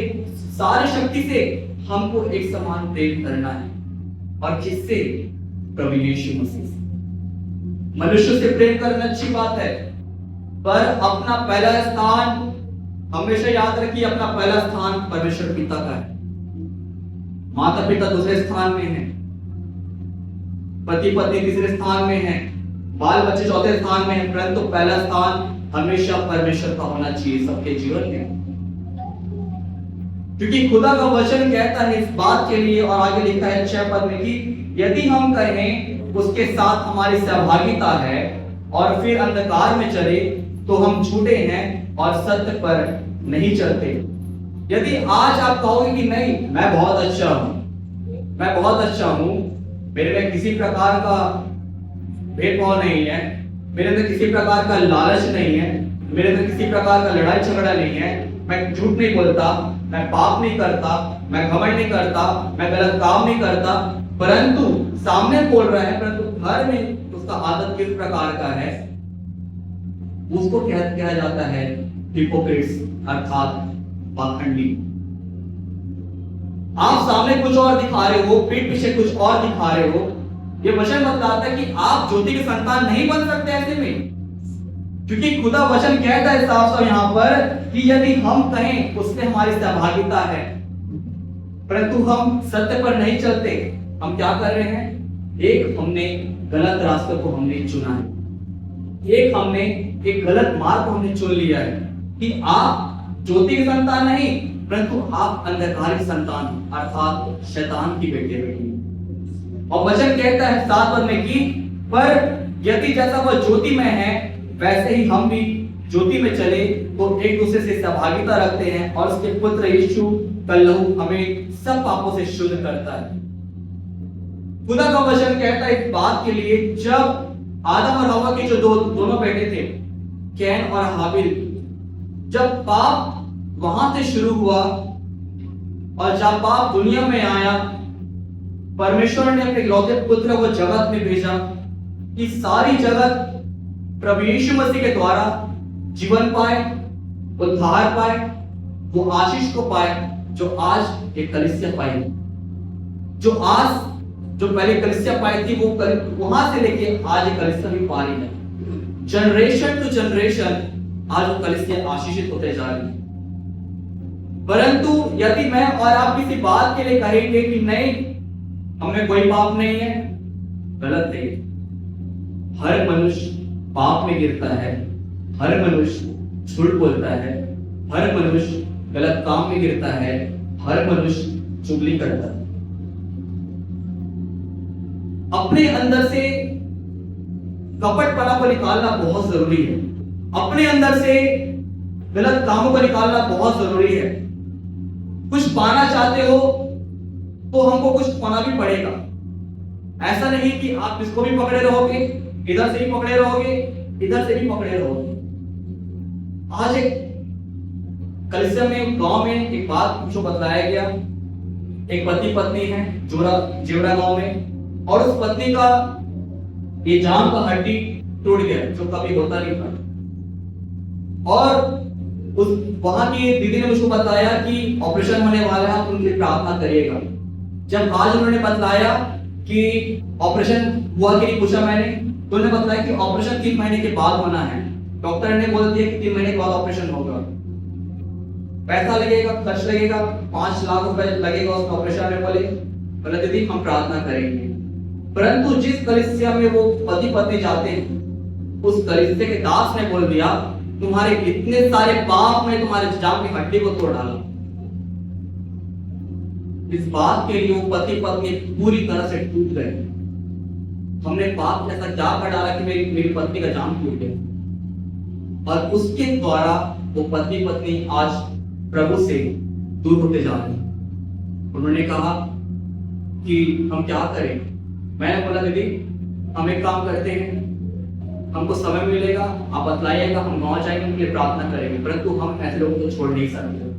[SPEAKER 8] सारी शक्ति से हमको एक समान प्रेम करना है। और किससे? प्रभु यीशु मसीह से। मनुष्य से प्रेम करना अच्छी बात है, पर अपना पहला स्थान हमेशा याद रखिए, अपना पहला स्थान परमेश्वर पिता का है। माता पिता दूसरे स्थान में हैं, पति पत्नी तीसरे स्थान में हैं, बाल बच्चे चौथे स्थान में हैं, परंतु पहला स्थान हमेशा परमेश्वर का होना चाहिए सबके जीवन में। क्योंकि खुदा का वचन कहता है इस बात के लिए, और आगे लिखा है 6 पद में कि यदि हम कहें उसके साथ हमारी सहभागिता है और फिर अंधकार में चले तो हम झूठे हैं और सत्य पर नहीं चलते। यदि आज आप कहोगे कि नहीं, मैं बहुत अच्छा हूं, मैं बहुत अच्छा हूं, मेरे में किसी प्रकार का भेदभाव नहीं है, मेरे अंदर किसी प्रकार का लालच नहीं है, मेरे अंदर किसी प्रकार का लड़ाई झगड़ा नहीं है, मैं झूठ नहीं बोलता, मैं पाप नहीं करता, मैं घमंड नहीं करता, मैं गलत काम नहीं करता, परंतु सामने बोल रहा है परंतु घर में उसका आदत किस प्रकार का है, उसको कहा जाता है हिपोक्रेट्स, अर्थात पाखंडी। आप सामने कुछ और दिखा रहे हो, पीठ पीछे कुछ और दिखा रहे हो। ये वचन बताता है कि आप ज्योति के संतान नहीं बन सकते ऐसे में, क्योंकि खुदा वचन कहता है साफ साफ यहाँ पर कि यदि हम कहें उससे हमारी सहभागिता है परंतु हम सत्य पर नहीं चलते, हम क्या कर रहे हैं? एक हमने गलत रास्ते को हमने चुना है, एक हमने एक गलत मार्ग को हमने चुन लिया है कि आप ज्योति के संतान नहीं परंतु आप अंधकार के संतान, अर्थात शैतान की बेटे बेटी। और वचन कहता है 7 पद में कि पर यदि जैसा वह ज्योति में है वैसे ही हम भी ज्योति में चले तो एक दूसरे से सहभागिता रखते हैं और उसके पुत्र यीशु का लहू हमें सब पापों से शुद्ध करता है। खुदा का वचन कहता है इस बात के लिए, जब आदम और हवा के जो दोनों बेटे थे, कैन और हाबिल, जब पाप वहां से शुरू हुआ और जब पाप दुनिया में आया, परमेश्वर ने अपने इकलौते पुत्र को जगत में भेजा कि सारी जगत प्रभु यीशु मसीह के द्वारा जीवन पाए, उद्धार पाए, वो आशीष को पाए जो आज एक कलीसिया पाई, जो पहले कलीसिया पाई थी वो वहां से लेके आज एक कलीसिया भी पा रही है। जनरेशन टू जनरेशन आज वो कलीसिया आशीषित होते जा रही है। परंतु यदि मैं और आप किसी बात के लिए कहेंगे कि नहीं हमें कोई पाप नहीं है, गलत है। हर मनुष्य पाप में गिरता है, हर मनुष्य झूठ बोलता है, हर मनुष्य गलत काम में गिरता है, हर मनुष्य चुगली करता है। अपने अंदर से कपटपना को निकालना बहुत जरूरी है, अपने अंदर से गलत कामों को निकालना बहुत जरूरी है। कुछ पाना चाहते हो तो हमको कुछ पाना भी पड़ेगा। ऐसा नहीं कि आप इसको भी पकड़े रहोगे, इधर से भी पकड़े रहोगे, इधर से भी पकड़े रहोगे। आज एक कलीसिया में, गांव में एक बात मुझे बताया गया। एक पति पत्नी है जेवड़ा गांव में, और उस पत्नी का ये जांघ का हड्डी टूट गया जो कभी होता नहीं था। और उस वहां की दीदी ने मुझको बताया कि ऑपरेशन होने वाला है, आप उनके लिए प्रार्थना करिएगा। जब आज उन्होंने बताया कि ऑपरेशन हुआ कि नहीं पूछा मैंने, तो उन्होंने बताया कि ऑपरेशन 3 महीने के बाद होना है। डॉक्टर ने बोल दिया कि 3 महीने के बाद ऑपरेशन होगा। पैसा लगेगा, खर्च लगेगा, 5 लाख रुपए लगेगा उस ऑपरेशन में। बोले दीदी हम प्रार्थना करेंगे। परंतु जिस कलीसिया में वो पति पत्नी जाते हैं, उस कलीसिया के दास ने बोल दिया तुम्हारे इतने सारे पाप में तुम्हारे जांघ की हड्डी को तोड़ डाला। इस बात के लिए वो पति पत्नी पूरी तरह से टूट गए। हमने पाप ऐसा क्या कर डाला कि मेरी पत्नी का जांघ टूट गया। और उसके द्वारा वो पति पत्नी आज प्रभु से दूर होते जा रहे हैं। उन्होंने कहा कि हम क्या करें। मैंने बोला दीदी हम एक काम करते हैं, हमको समय मिलेगा, आप बतलाइएगा, हम गाँव जाएंगे, उनके लिए प्रार्थना करेंगे। परंतु हम ऐसे लोगों को छोड़ नहीं सकते।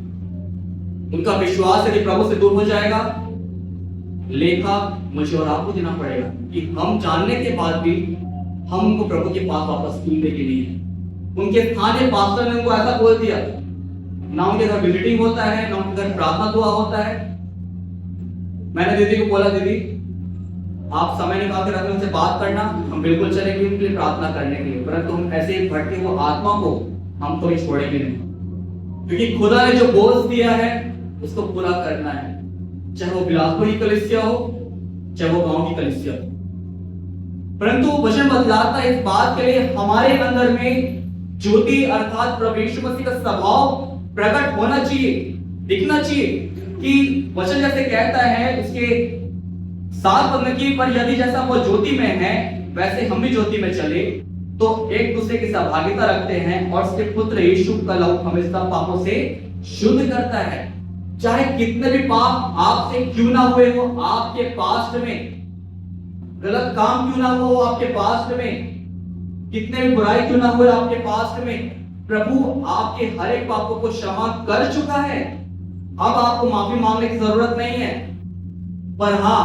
[SPEAKER 8] उनका विश्वास यदि प्रभु से दूर हो जाएगा, लेखा मुझे और आपको देना पड़ेगा कि हम जानने के बाद भी हम उनको प्रभु के पास वापस ढूंढने के लिए। उनके स्थानीय पास्टर ने उनको ऐसा बोल दिया, ना उनके घर विजिटिंग होता है, ना उनके घर प्रार्थना दुआ होता है। मैंने दीदी को बोला, दीदी आप समय निकाल कर उनसे बात करना, हम बिल्कुल चलेंगे उनके लिए प्रार्थना करने के लिए, परंतु हम ऐसे ही भटके हुए आत्मा को हम तो छोड़ेंगे नहीं, क्योंकि खुदा ने जो बोझ दिया है उसको पूरा करना है, चाहे वो बिलासपुर की कलीसिया हो, चाहे वो गांव की कलीसिया हो। परंतु वचन बतलाता है इस बात के लिए हमारे अंदर में ज्योति अर्थात प्रभु यीशु मसीह का स्वभाव प्रकट होना चाहिए, दिखना चाहिए, कि वचन जैसे कहता है उसके 7 पद में कि पर यदि जैसा वो ज्योति में है वैसे हम भी ज्योति में चले तो एक दूसरे की सहभागिता रखते हैं और उसके पुत्र यीशु का लहू हमें सब पापों से शुद्ध करता है। चाहे कितने भी पाप आपसे क्यों ना हुए हो, आपके पास्ट में गलत काम क्यों ना हो आपके पास्ट में, कितने भी बुराई क्यों ना हुए आपके पास्ट में, प्रभु आपके हर एक पापों को क्षमा कर चुका है। अब आपको माफी मांगने की जरूरत नहीं है। पर हाँ,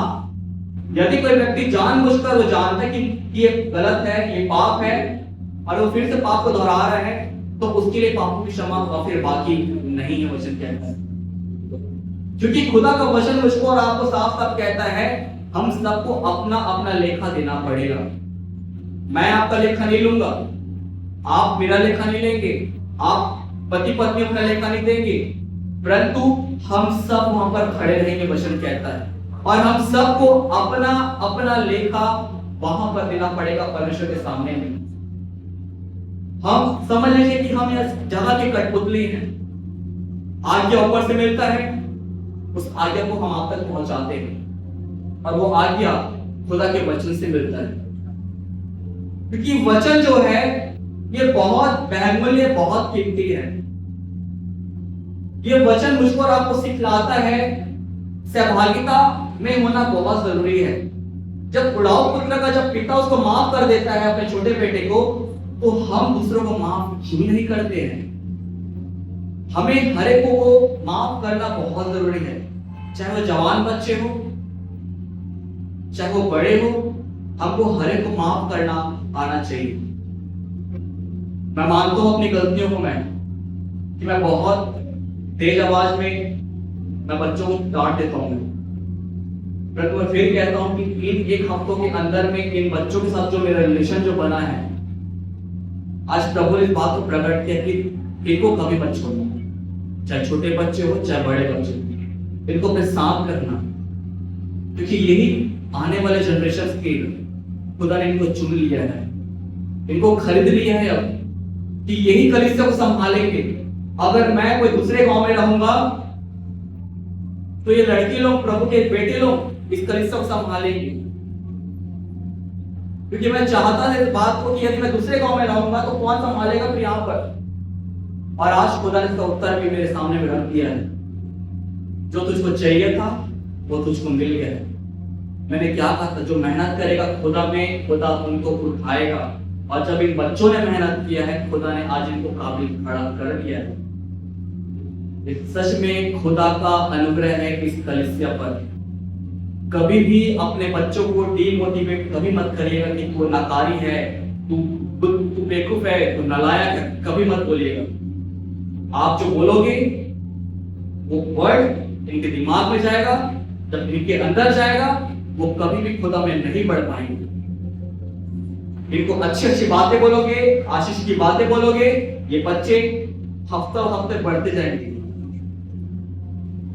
[SPEAKER 8] यदि कोई व्यक्ति जानबूझकर वो जानता है कि ये गलत है, ये पाप है, और वो फिर से पाप को दोहरा रहा है, तो उसके लिए पापों की क्षमा फिर बाकी नहीं है, वचन कहता है। क्योंकि खुदा का वचन मुझको और आपको साफ साफ कहता है हम सबको अपना अपना लेखा देना पड़ेगा। मैं आपका लेखा नहीं लूंगा, आप मेरा लेखा नहीं लेंगे, आप पति पत्नी अपना लेखा नहीं देंगे, परंतु हम सब वहां पर खड़े रहेंगे, वचन कहता है, और हम सबको अपना अपना लेखा वहां पर देना पड़ेगा परमेश्वर के सामने में। हम समझ लीजिए कि हम इस जगह के कठपुतली हैं, आज्ञा ऊपर से मिलता है, उस आज्ञा को हम आप तक पहुंचाते हैं, और वो आज्ञा खुदा के वचन से मिलता है। क्योंकि वचन जो है ये बहुत बहुमूल्य, बहुत कीमती है। ये वचन मुझको और आपको सिखलाता है सहभागिता में होना बहुत जरूरी है। जब उड़ाऊ पुत्र का जब पिता उसको माफ कर देता है अपने छोटे बेटे को, तो हम दूसरों को माफ क्यों नहीं करते हैं? हमें हर एक को माफ करना बहुत जरूरी है, चाहे वो जवान बच्चे हो, चाहे वो बड़े हो, हमको हर एक को माफ करना आना चाहिए। मैं मानता हूं अपनी गलतियों को, मैं कि मैं बहुत तेज आवाज में मैं बच्चों को डांट देता हूं, परंतु मैं फिर कहता हूं कि इन 1 हफ्तों के अंदर में इन बच्चों के साथ जो मेरा रिलेशन जो बना है, आज प्रभु ने इस बात को प्रकट किया कि इनको कभी मत छोड़ना, चाहे छोटे बच्चे हो चाहे बड़े बच्चे, इनको अपने साथ रखना, क्योंकि यही आने वाले जनरेशन के खुदा ने इनको चुन लिया है, इनको खरीद लिया है अब, कि यही कलीसिया को संभालेंगे। अगर मैं कोई दूसरे गांव में रहूंगा तो ये लड़की लोग, प्रभु के बेटे लोग इस कलीसिया को संभालेंगे, क्योंकि मैं चाहता था इस बात को कि यदि मैं दूसरे गांव में रहूंगा तो कौन संभालेगा फिर यहाँ पर। और आज खुदा ने इसका उत्तर भी मेरे सामने में रख दिया है, जो तुझको चाहिए था वो तुझको मिल गया है। मैंने क्या कहा था, जो मेहनत करेगा खुदा में, खुदा उनको उठाएगा, और जब इन बच्चों ने मेहनत किया है खुदा ने आज इनको काबिल खड़ा कर दिया है। सच में खुदा का अनुग्रह है इस कलीसिया पर। कभी भी अपने बच्चों को डीमोटिवेट कभी मत करिएगा कि तू नाकारी है, तू बेवकूफ है, तू नालायक है, कभी मत बोलिएगा। आप जो बोलोगे वो वर्ड इनके दिमाग में जाएगा, जब इनके अंदर जाएगा वो कभी भी खुदा में नहीं बढ़ पाएंगे। इनको अच्छी अच्छी बातें बोलोगे, आशीष की बातें बोलोगे, ये बच्चे हफ्ता हफ्ते बढ़ते जाएंगे।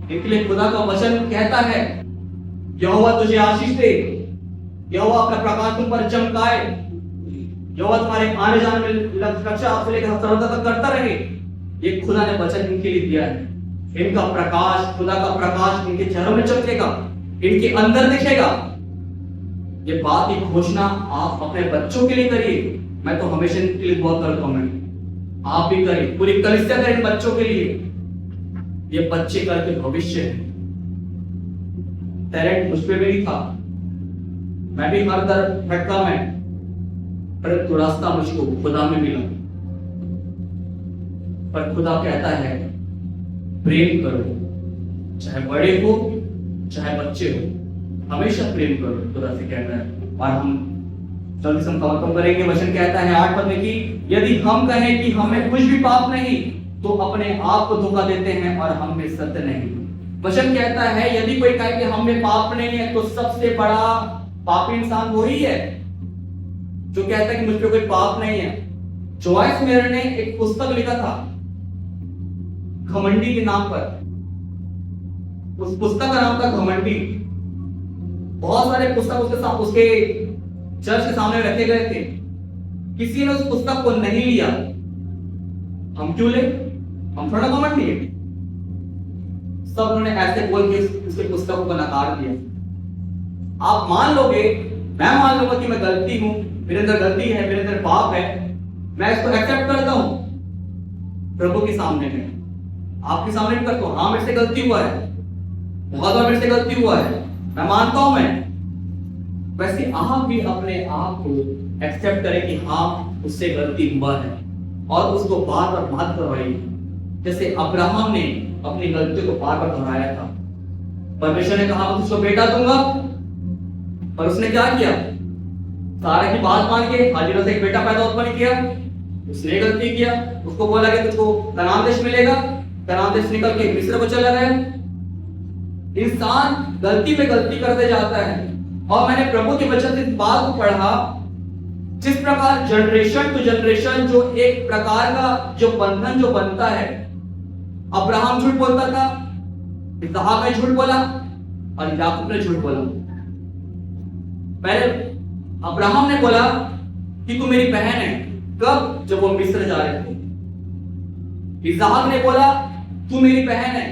[SPEAKER 8] इनके लिए खुदा का वचन कहता है, यहोवा तुझे आशीष दे, यहोवा अपना प्रकाश तुम पर चमकाए, यहोवा तुम्हारे आने जाने में रक्षा आपसे लेकर सर्वदा तक करता रहे। ये खुदा ने वचन इनके लिए दिया है। इनका प्रकाश, खुदा का प्रकाश इनके चेहरों में चमकेगा, इनके अंदर दिखेगा। ये बात की घोषणा आप अपने बच्चों के लिए करिए। मैं तो हमेशा इनके लिए दुआ करता हूं, मैं आप भी करिए, पूरी कलीसिया करें बच्चों के लिए। ये बच्चे कल के भविष्य है। टैलेंट मुझ पे भी नहीं था, मैं भी हर तरफ भटका मैं, परंतु रास्ता मुझको खुदा में मिला। पर खुदा कहता है प्रेम करो, चाहे बड़े हो चाहे बच्चे हो, हमेशा प्रेम करो, खुदा से कहता है। और हम जल्दी से खत्म करेंगे। वचन कहता है 8 पद में कि यदि हम कहें कि हमें कुछ भी पाप नहीं तो अपने आप को धोखा देते हैं और हम में सत्य नहीं। वचन कहता है यदि कोई कहे कि हम में पाप नहीं है तो सबसे बड़ा पापी इंसान वही है जो कहता है कि मुझ पे कोई पाप नहीं है। जॉयस मेयर ने एक पुस्तक लिखा था घमंडी के नाम पर। उस पुस्तक का नाम था घमंडी। बहुत सारे पुस्तक उसके साथ उसके चर्च के सामने रखे गए थे, किसी ने उस पुस्तक को नहीं लिया। हम क्यों ले? हम थोड़ा घमंडी है। सब उन्होंने ऐसे बोल के उसके पुस्तकों को नकार दिया। आप मान लोगे, मैं मान लूंगा कि मैं गलती हूं, मेरे अंदर गलती है, मेरे अंदर पाप है, मैं इसको एक्सेप्ट करता हूं प्रभु के सामने में, आपके सामने भी करता हूं। हाँ मेरे से गलती हुआ है, बहुत बार मेरे से गलती हुआ है, मैं मानता हूं। मैं वैसे आप भी अपने आप को एक्सेप्ट करें कि हाँ उससे गलती हुआ है और उसको बार बार मत करवाइए। जैसे अब्राहम ने अपनी गलती को बार बार दोहराया था। परमेश्वर ने कहा मैं तुझको बेटा दूंगा, और उसने क्या किया? सारा की बात मान के हाजिरा से एक बेटा पैदा उत्पन्न किया। उसने गलती किया, उसको बोला कि तुझको कनान देश मिलेगा, कनान देश निकल के मिस्र को चला गया। इंसान गलती पे गलती करते जाता है। और मैंने प्रभु के वचन से इस बात को पढ़ा, जिस प्रकार जनरेशन टू जनरेशन जो एक प्रकार का जो बंधन जो बनता है। अब्राहम झूठ बोलता था, इसहाक ने झूठ बोला और याकूब ने झूठ बोला। पहले अब्राहम ने बोला कि तू मेरी बहन है, कब? जब वो मिस्र जा रहे थे। इसहाक ने बोला तू मेरी बहन है,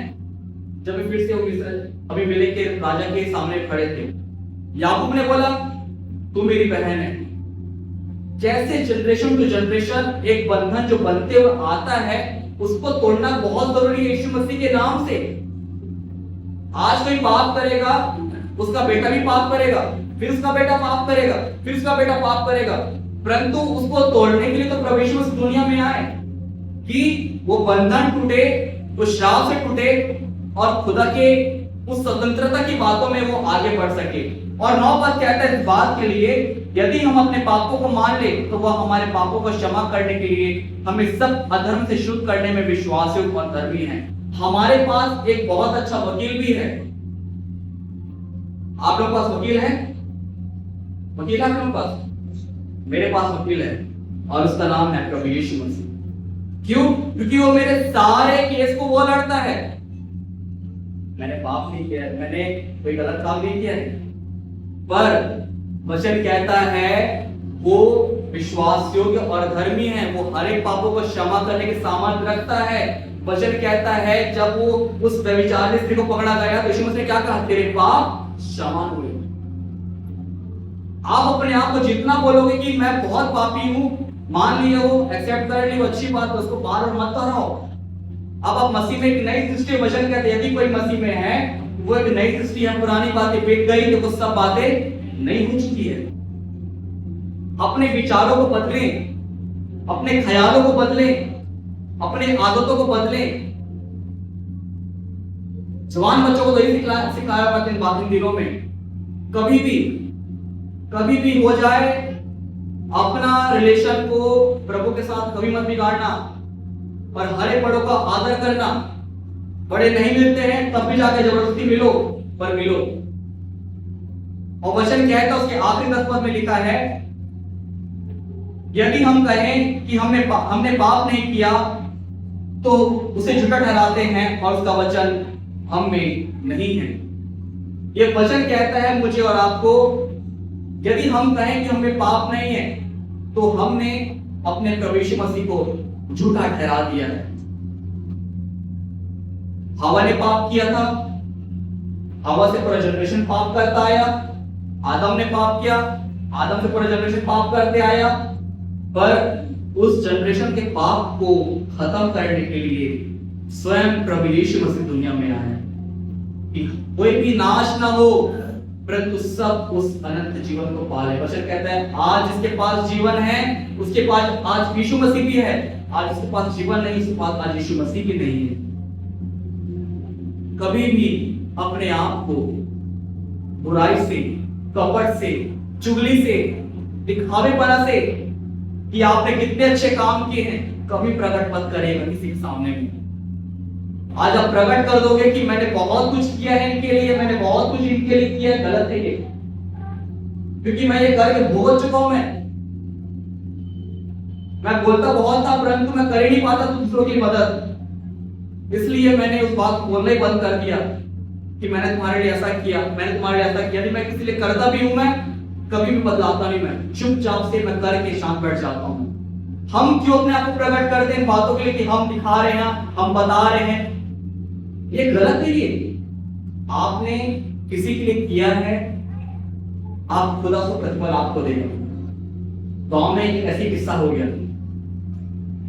[SPEAKER 8] जब फिर से वो मिस्र अबीमेलेक के राजा के सामने खड़े थे। याकूब ने बोला तू मेरी बहन है। जैसे जनरेशन टू जनरेशन एक बंधन जो बनते हुए आता है, उसको तोड़ना बहुत जरूरी है यीशु मसीह के नाम से। आज कोई पाप करेगा, उसका बेटा भी पाप करेगा, फिर उसका बेटा पाप करेगा, फिर उसका बेटा पाप करेगा, परंतु उसको तोड़ने के लिए तो प्रभु यीशु इस दुनिया में आए कि वो बंधन टूटे, वो श्राप से टूटे और खुदा के उस स्वतंत्रता की बातों में वो आगे बढ़ सके। और 9 पद कहता है इस बात के लिए, यदि हम अपने पापों को मान ले तो वह हमारे पापों को क्षमा करने के लिए हमें सब अधर्म से शुद्ध करने में विश्वासी और धर्मी है। हमारे पास एक बहुत अच्छा वकील भी है। आप लोगों के पास वकील है? वकील है आप लोगों के पास? मेरे पास वकील है और उसका नाम है प्रभु यीशु मसीह। क्यों? क्योंकि वो मेरे सारे केस को वो लड़ता है। मैंने पाप नहीं किया, मैंने कोई गलत काम नहीं किया है, पर वचन कहता है वो विश्वास योग्य और धर्मी है, वो हर एक पापों को क्षमा करने के सामर्थ्य रखता है। वचन कहता है जब वो उस व्यभिचारी स्त्री को पकड़ा गया तो यीशु मसीह ने क्या कहा? तेरे पाप क्षमा हुए। आप अपने आप को जितना बोलोगे कि मैं बहुत पापी हूं, मान लिया वो, एक्सेप्ट कर लिया, अच्छी बात है, उसको बार बार मत दोहराओ। अब आप मसीह में एक नई सृष्टि, वचन कहते हैं यदि कोई मसीह में है वो एक नई सृष्टि है, पुरानी बातें बीत गई तो वो सब बातें नहीं हो चुकी है। अपने विचारों को बदलें, अपने ख्यालों को बदलें, अपने आदतों को बदलें। जवान बच्चों को तो यही सिखाया जाता है इन दिनों में, कभी भी हो जाए अपना रिलेशन को प्रभु के साथ कभी मत बिगाड़ना, और हर एक बड़ों का आदर करना। बड़े नहीं मिलते हैं तब भी जाकर जबरदस्ती मिलो, पर मिलो। और वचन कहता है उसके आखिरी 10 पद में लिखा है, यदि हम कहें कि हमने पाप नहीं किया तो उसे झूठा ठहराते हैं और उसका वचन हम में नहीं है। यह वचन कहता है मुझे और आपको, यदि हम कहें कि हमें पाप नहीं है तो हमने अपने प्रभु यीशु मसीह को झूठा ठहरा दिया है। हवा ने पाप किया था, हवा से पूरा जनरेशन पाप करता आया। आदम ने पाप किया, आदम से पूरा जनरेशन पाप करते आया। पर उस जनरेशन के पाप को खत्म करने के लिए स्वयं प्रभु यीशु मसीह दुनिया में आया कि कोई भी नाश ना हो परंतु सब उस अनंत जीवन को पाले। वचन कहता है आज जिसके पास जीवन है उसके पास आज यीशु मसीह भी है। आज जिसके पास जीवन नहीं उसके पास आज यीशु मसीह भी नहीं है। कभी भी अपने आप को बुराई से, कपट से, चुगली से, दिखावेपना से कि आपने कितने अच्छे काम किए हैं कभी प्रकट मत करेगा किसी के सामने में। आज आप प्रकट कर दोगे कि मैंने बहुत कुछ किया है इनके लिए, मैंने बहुत कुछ इनके लिए किया है, गलत है ये, क्योंकि मैं ये करके भुगत चुका हूं। मैं बोलता बहुत था परंतु मैं कर ही नहीं पाता दूसरों की मदद, इसलिए मैंने उस बात को बोलना ही बंद कर दिया कि मैंने तुम्हारे लिए ऐसा किया, मैंने तुम्हारे लिए ऐसा किया। नहीं, मैं किसी लिए करता भी हूं, मैं कभी भी बदलाता नहीं, मैं चुपचाप से मैं करके शांत बैठ जाता हूं। हम क्यों अपने आप को प्रकट करते हैं इन बातों के लिए कि हम दिखा रहे हैं, हम बता रहे हैं, ये गलत है। ये आपने किसी के लिए किया है, आप खुदा को प्रतिफल आपको देगा। गांव में एक ऐसी किस्सा हो गया,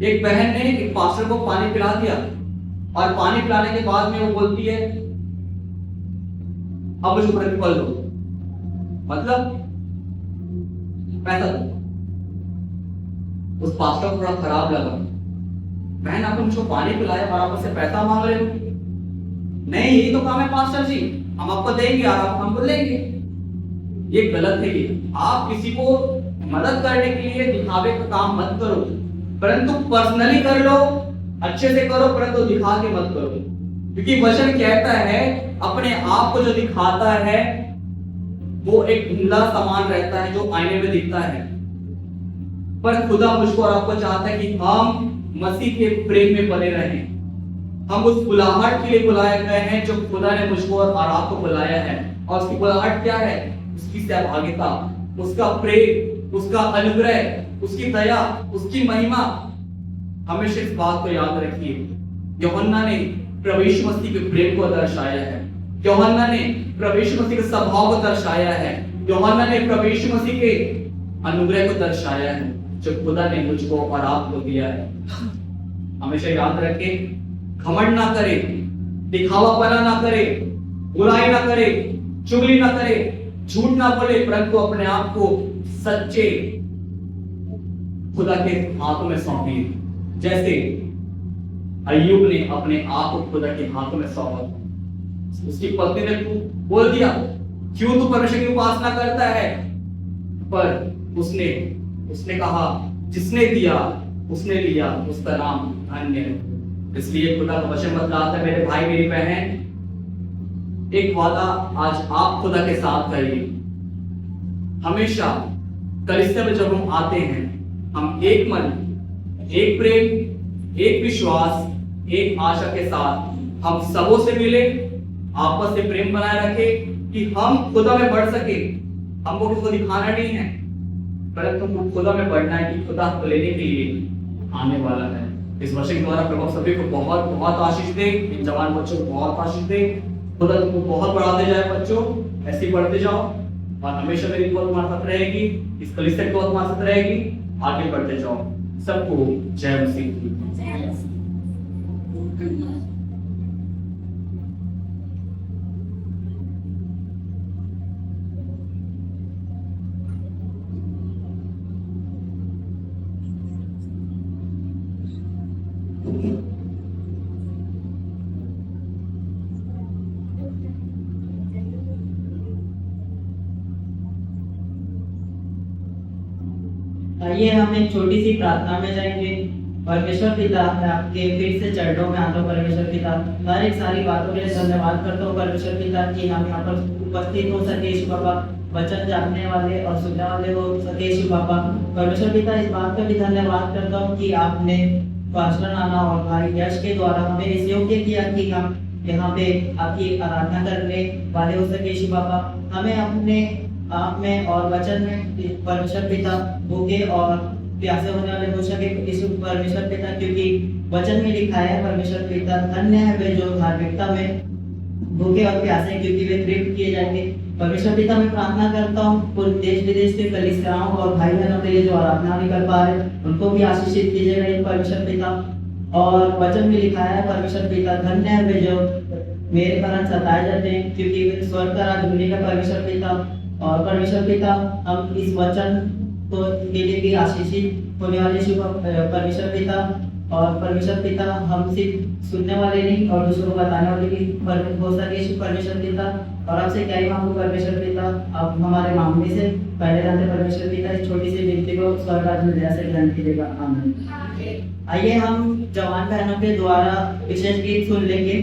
[SPEAKER 8] एक बहन ने एक पास्टर को पानी पिला दिया और पानी पिलाने के बाद में वो बोलती है अब मुझे प्रतिफल दो, मतलब पैसा दो। उस पास्टर को थोड़ा खराब लगा, बहन आपने मुझको पानी पिलाया और आप मुझसे पैसा मांग रहे हो। नहीं, यही तो काम है पास्टर जी, हम आपको देंगे और आप हमको लेंगे। ये गलत है। ये आप किसी को मदद करने के लिए दिखावे का काम मत करो, परंतु पर्सनली कर लो, अच्छे से करो, परंतु दिखा के मत करो, क्योंकि वचन कहता है अपने आप को जो दिखाता है वो एक धुंधला सामान रहता है जो आईने में दिखता है, पर खुदा मुझको और आपको चाहता है कि हम मसीह के प्रेम में बने रहें। हम उस बुलाहट के लिए बुलाए गए हैं जो खुदा ने मुझको और आपको बुलाया है, और उसकी बुलाहट क्या है? उसकी सहभागिता, उसका प्रेम, उसका अनुग्रह, उसकी दया, उसकी महिमा। हमेशा इस बात को याद रखिए, यूहन्ना ने प्रभु यीशु मसीह के प्रेम को दर्शाया है, यूहन्ना ने प्रभु यीशु मसीह के स्वभाव को दर्शाया है, यूहन्ना ने प्रभु यीशु मसीह के अनुग्रह को दर्शाया है जो खुदा ने मुझको और आपको दिया है। हमेशा याद रखें, घमंड ना करे, दिखावापना ना करे, बुराई ना करे, चुगली ना करे, झूठ ना बोले, परंतु अपने आप को सच्चे खुदा के हाथों में सौंपिए, जैसे अय्यूब ने अपने आप को खुदा के हाथों में सौंपा। उसकी पत्नी ने बोल दिया, क्यों तू परमेश्वर की उपासना करता है? पर उसने कहा, जिसने दिया उसने लिया, उसका नाम धन्य है। इसलिए खुदा का वचन बतलाता है, मेरे भाई मेरी बहन, एक वादा आज आप खुदा के साथ करिए। हमेशा कलीसिया में जब हम आते हैं, हम एक मन, एक प्रेम, एक विश्वास, एक आशा के साथ हम सबों से मिले, आपस में प्रेम बनाए रखे कि हम खुदा में बढ़ सके। हमको किसी को दिखाना नहीं है, परंतु खुदा में बढ़ना है कि खुदा को लेने के लिए आने वाला है। इस वर्ष के द्वारा प्रभु सभी को बहुत बहुत आशीष दे, इन जवान बच्चों को बहुत आशीष दे। खुदा तुमको बहुत बढ़ाते जाए बच्चों, ऐसे ही बढ़ते जाओ, और हमेशा मेरी दुआ तुम्हारे साथ रहेगी, इस कलीसिया की दुआ तुम्हारे साथ रहेगी, आगे बढ़ते जाओ। सबको जय मसीह।
[SPEAKER 1] आइए हम एक छोटी सी प्रार्थना में जाएंगे। परमेश्वर पिता, मैं आपके फिर से चरणों में आता हूँ। परमेश्वर पिता, हर एक सारी बातों के लिए धन्यवाद करता हूँ परमेश्वर पिता कि हम यहाँ पर उपस्थित हो सके यीशु बाबा, वचन जानने वाले और सुनने वाले हो सके यीशु बाबा। परमेश्वर पिता, इस बात का भी धन्यवाद करता हूँ कि आपने पास्टर नाना और भाई यश के द्वारा हमें इस योग्य किया कि हम यहाँ पे आपकी आराधना करने वाले हो सके यीशु बाबा। हमें अपने आप में और वचन में परमेश्वर पिता भूखे और प्यासे होने वाले हो सके यीशु परमेश्वर पिता, क्योंकि वचन में लिखा है परमेश्वर पिता, धन्य है वे जो धार्मिकता में भूखे और प्यासे, क्योंकि वे तृप्त किए जाएंगे। परमेश्वर पिता, मैं प्रार्थना करता हूँ पूरे देश विदेश के कलीसियाओं और भाई बहनों के लिए जो आराधना नहीं कर पा रहे, उनको भी आशीषित कीजिएगा परमेश्वर पिता। और वचन में लिखा है परमेश्वर पिता, धन्य है वे जो मेरे कारण सताए जाते हैं, क्योंकि वे स्वर्ग का राज मिलेगा परमेश्वर पिता। और परमेश्वर पिता, हम इस वचन को के लिए भी आशीषित होने वाले परमेश्वर पिता। और परमेश्वर पिता, हम सिर्फ सुनने वाले नहीं और दूसरों को बताने वाले भी हो सके परमेश्वर पिता। और आपसे क्या ही मांगू परमेश्वर पिता, आप हमारे मांगने से पहले रहते परमेश्वर पिता, इस छोटी सी विनती को स्वर्ग राज्य में जैसे ग्रहण कीजिएगा। आमीन। आइए हम जवान बहनों के द्वारा विशेष गीत सुन लेंगे।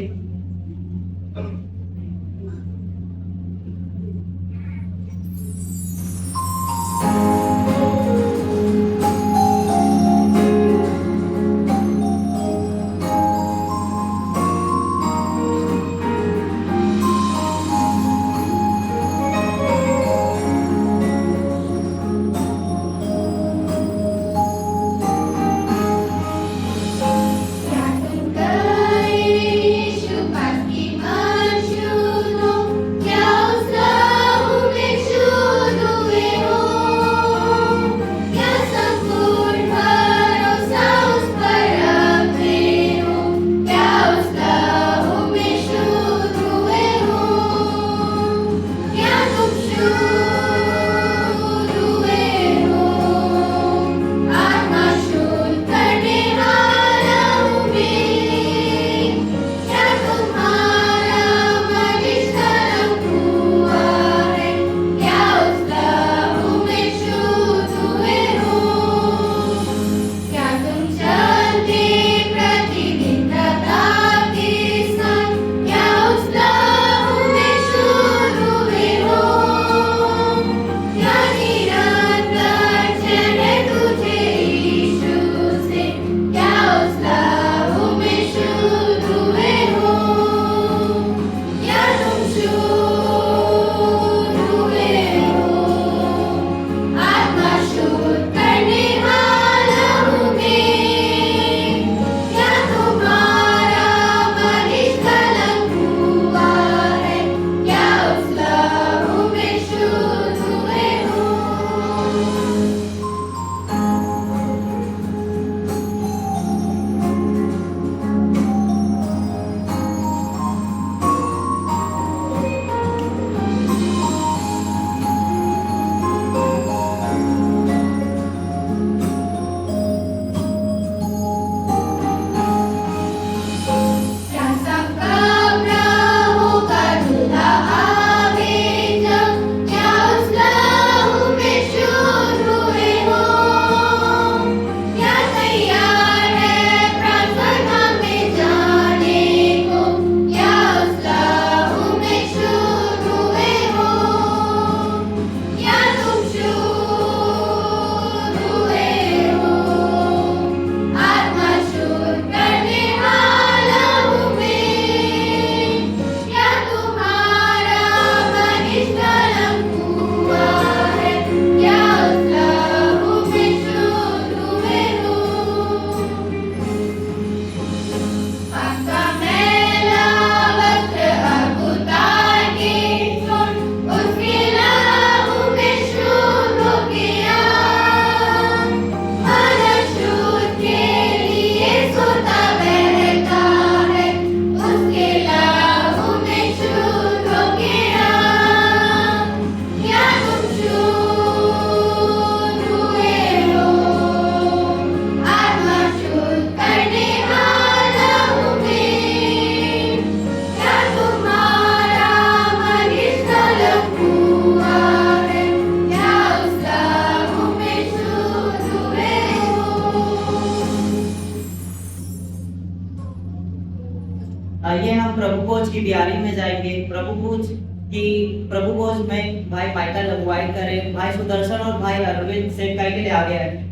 [SPEAKER 1] आइए हम प्रभु भोज की तैयारी में जाएंगे। प्रभु भोज में भाई माइकल अगुवाई करें। भाई सुदर्शन और भाई अरविंद सेवकाई के लिए आगे आए।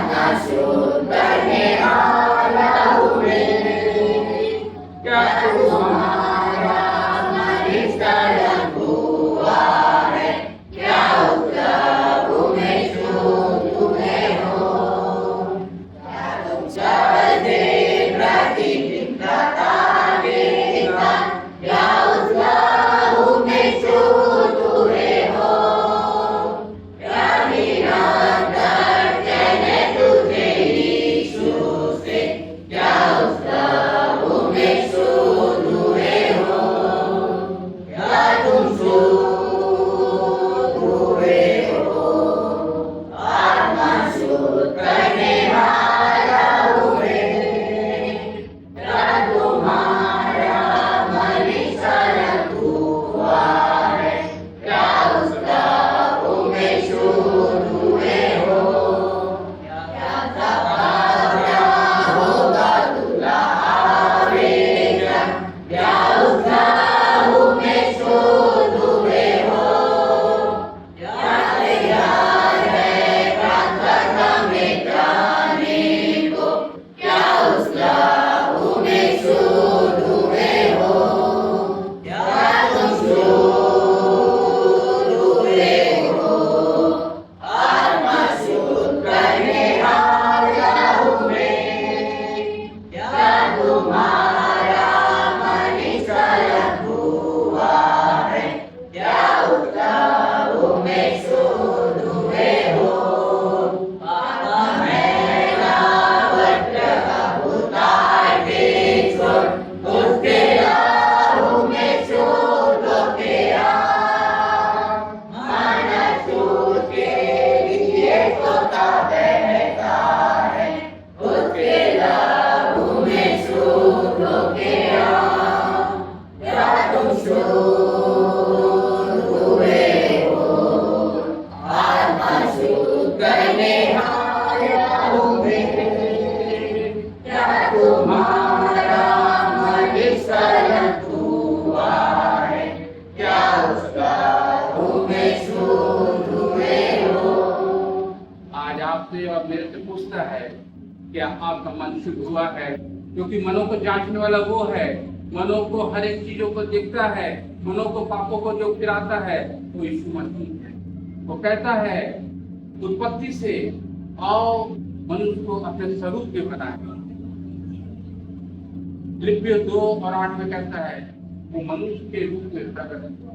[SPEAKER 6] Nash
[SPEAKER 9] आज आपसे और मेरे से पूछता है क्या आपका मन शुद्ध हुआ है, क्योंकि मनों को जांचने वाला वो है, मनों को हर एक चीजों को देखता है, मनों को पापों को जो गिराता है वो यीशु मसीह है। वो कहता है उत्पत्ति से आओ मनुष्य को अपने स्वरूप में बनाए। फिलिप्पियों 2:8 में कहता है वो मनुष्य के रूप में प्रकट हुआ।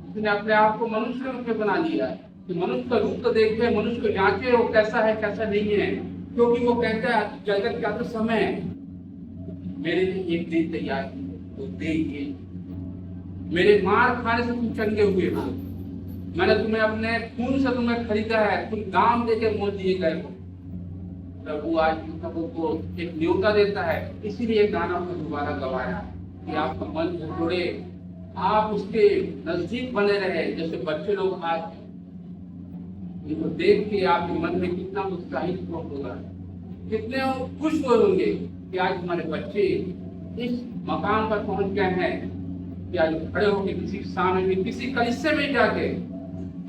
[SPEAKER 9] उसने अपने आप को मनुष्य के रूप में बना लिया कि मनुष्य का रूप तो देखे, मनुष्य को जांचे वो कैसा है कैसा नहीं है, क्योंकि वो कहता है जगत का तो समय मेरे लिए एक दिन तैयार तो देखिए, मेरे मार खाने से तुम चंगे हुए हो, मैंने तुम्हें अपने खून से तुम्हें खरीदा है, तुम दाम देके मोल दिए गए हो। प्रभु आज सबों को एक न्योता देता है, इसीलिए गाना को दोबारा गवाया कि आपका मन जुड़े, आप उसके नजदीक बने रहे। जैसे बच्चे लोग आज इनको देख के आपके मन में कितना उत्साहित होगा, कितने खुश होंगे कि आज हमारे बच्चे इस मकाम पर पहुंच गए हैं कि आज खड़े होकर किसी सामने में किसी कलिसिया में जाके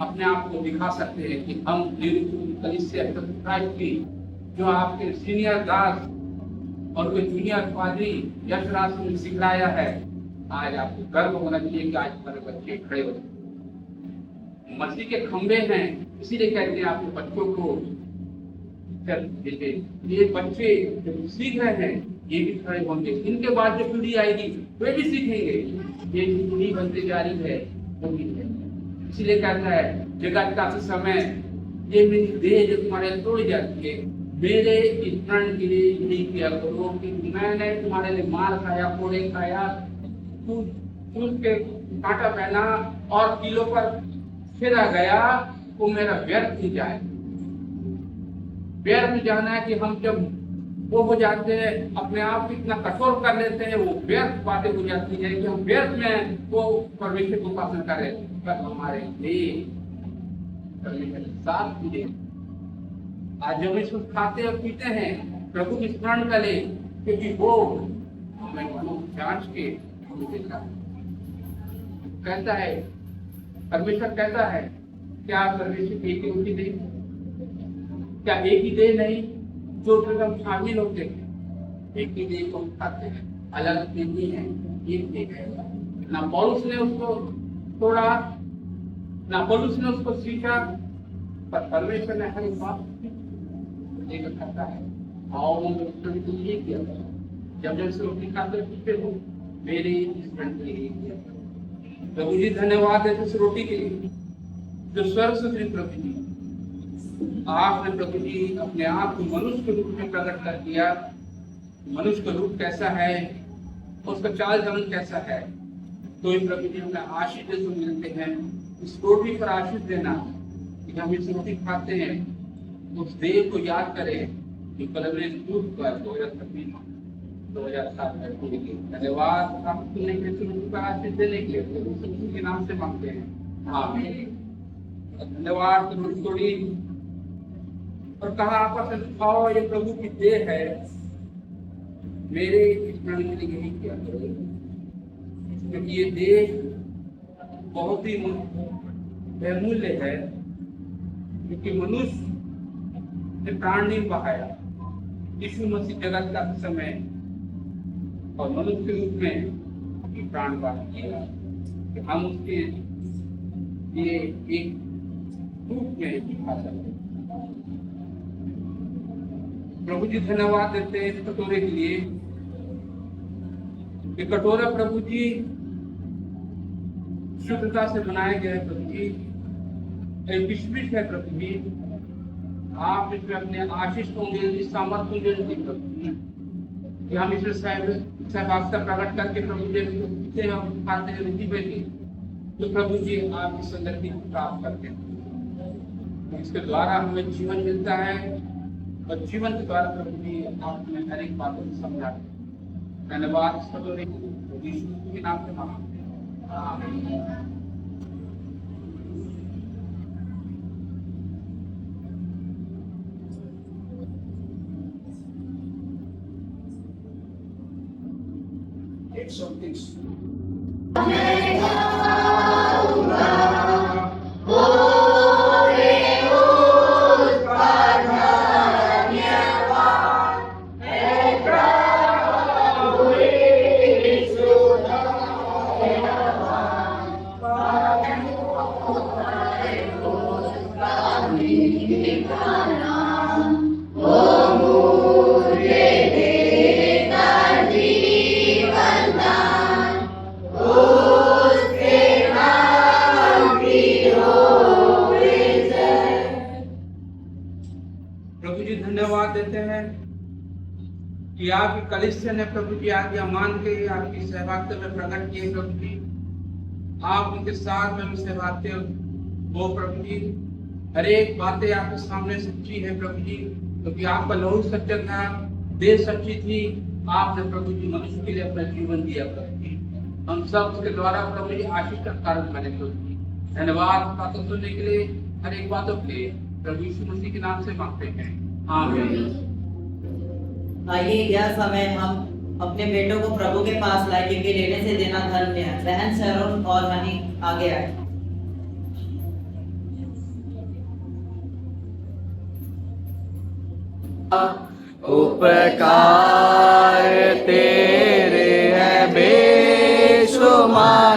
[SPEAKER 9] अपने आप को दिखा सकते हैं कि हम कलिसिया की जो आपके सीनियर दास और कोई जूनियर पादरी यशराज ने सिखलाया है। आज आपको गर्व होना चाहिए कि आज हमारे बच्चे खड़े हो मसीह के खंबे हैं, इसीलिए कहते हैं आपके बच्चों को ये बच्चे जो सीख रहे हैं ये भी खड़े होंगे, इनके बाद जो पीढ़ी आएगी वे भी सीखेंगे। ये पीढ़ी बनते जा रही है इसीलिए कहता है जगत का समय ये मेरी देह जो तुम्हारे तोड़ जाती है, मेरे स्मरण के लिए यही किया करो कि मैंने तुम्हारे लिए मार खाया, कोड़े खाया, चूस के कांटा पहना और कीलों पर फिरा गया, वो मेरा व्यर्थ ही जाए। व्यर्थ जाना है कि हम जब वो हो जाते हैं अपने आप को इतना कठोर कर लेते हैं, वो व्यर्थ बातें हो जाती है कि हम व्यर्थ में वो परमेश्वर को उपासना करें, पर हमारे लिए परमेश्वर साथ मिले। आज जब इसको खाते और पीते हैं प्रभु की स्मरण करें, क्योंकि वो हमें जांच के हमें देखा कहता है, परमेश्वर कहता है क्या परमेश्वर एक ही रोटी दे, क्या एक ही दे नहीं, जो हम शामिल होते हैं एक ही दे को खाते हैं, अलग नहीं है, एक दे है। ना पौलुस ने उसको तोड़ा, ना पौलुस ने उसको सीखा, पर परमेश्वर ने हर बात लेकर खाता है। और वो ये किया जब जब से रोटी खाते पीते हो मेरे स्मरण के लिए किया। प्रभु जी धन्यवाद है इस रोटी के लिए जो स्वर्ग से उतरी। प्रभु जी आपने प्रभु जी अपने आप को मनुष्य के रूप में प्रकट कर दिया। मनुष्य का रूप कैसा है, उसका चाल चलन कैसा है, तो ये प्रभु जी हमें आशीष देते मिलते हैं। इस रोटी पर आशीष देना कि हम इस रोटी खाते हैं, उस देह को याद करें कि कलवरी क्रूस पर 2007 में पूरी की। धन्यवाद आप सुनने के लिए, का आशीष देने के लिए प्रभु यीशु के नाम से मांगते हैं, आमीन। धन्यवाद थोड़ी और कहा आपस में खाओ, ये प्रभु की देह है, मेरे स्मरण के लिए यही किया करो, क्योंकि ये देह बहुत ही बहुमूल्य है, क्योंकि मनुष्य ने प्राण नहीं बहाया। यीशु मसीह जगत का समय और मनुष्य के रूप में प्राण बहा किया कि हम उसके ये एक रूप में दिखा सकते। प्रभु जी धन्यवाद देते हैं इस कटोरे के लिए। ये कटोरा प्रभु जी शुद्धता से बनाया गया है प्रभु जी, एक विश्वास है प्रभु जी, आप इसमें अपने आशीष होंगे, सामर्थ्य होंगे प्रभु जी, कि हम इसमें सहभागिता प्रकट करके प्रभु जी से हम खाते हैं रुचि बैठी, तो प्रभु जी आप इस संगति को प्राप्त करते हैं, इसके द्वारा हमें जीवन मिलता है और जीवन के द्वारा प्रभु जी आपने हर एक बातों को समझाते हैं। धन्यवाद यीशु के नाम से मांगते हैं, आमीन। कि आपकी कलीसिया ने प्रभु जी आज्ञा मान के आपकी सहभागिता में प्रकट किए प्रभु जी, आप उनके साथ में भी सहभागिता हो प्रभु जी। हर एक बातें आपके सामने सच्ची है प्रभु जी, क्योंकि आपका लहू सच्चा था, देह सच्ची थी, आपने प्रभु जी मनुष्य के लिए अपना जीवन दिया प्रभु जी। हम सब उसके द्वारा प्रभु जी आशीष का कारण बने प्रभु जी। धन्यवाद बातों सुनने के लिए, हर एक बातों के लिए प्रभु यीशु मसीह के नाम से मांगते हैं, आमीन।
[SPEAKER 1] आइए यह समय हम अपने बेटों को प्रभु के पास लाए, क्योंकि लेने से देना धर्म है। बहन शरण और हनी आगे आए।
[SPEAKER 4] उपकार तेरे है बेशुमार,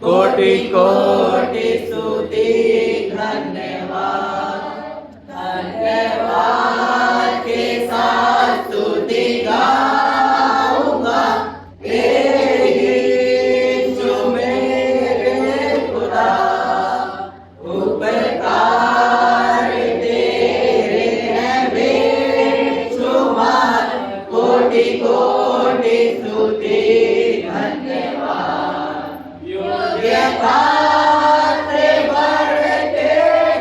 [SPEAKER 4] कोटि कोटि
[SPEAKER 1] स्तुति धन्यवाद, धन्यवाद के साथ स्तुति गाऊंगा, यीशु मेरे खुदा। उपकार तेरे हैं बेशुमार, कोटि कोटि स्तुति धन्यवाद। योग्यता से भर के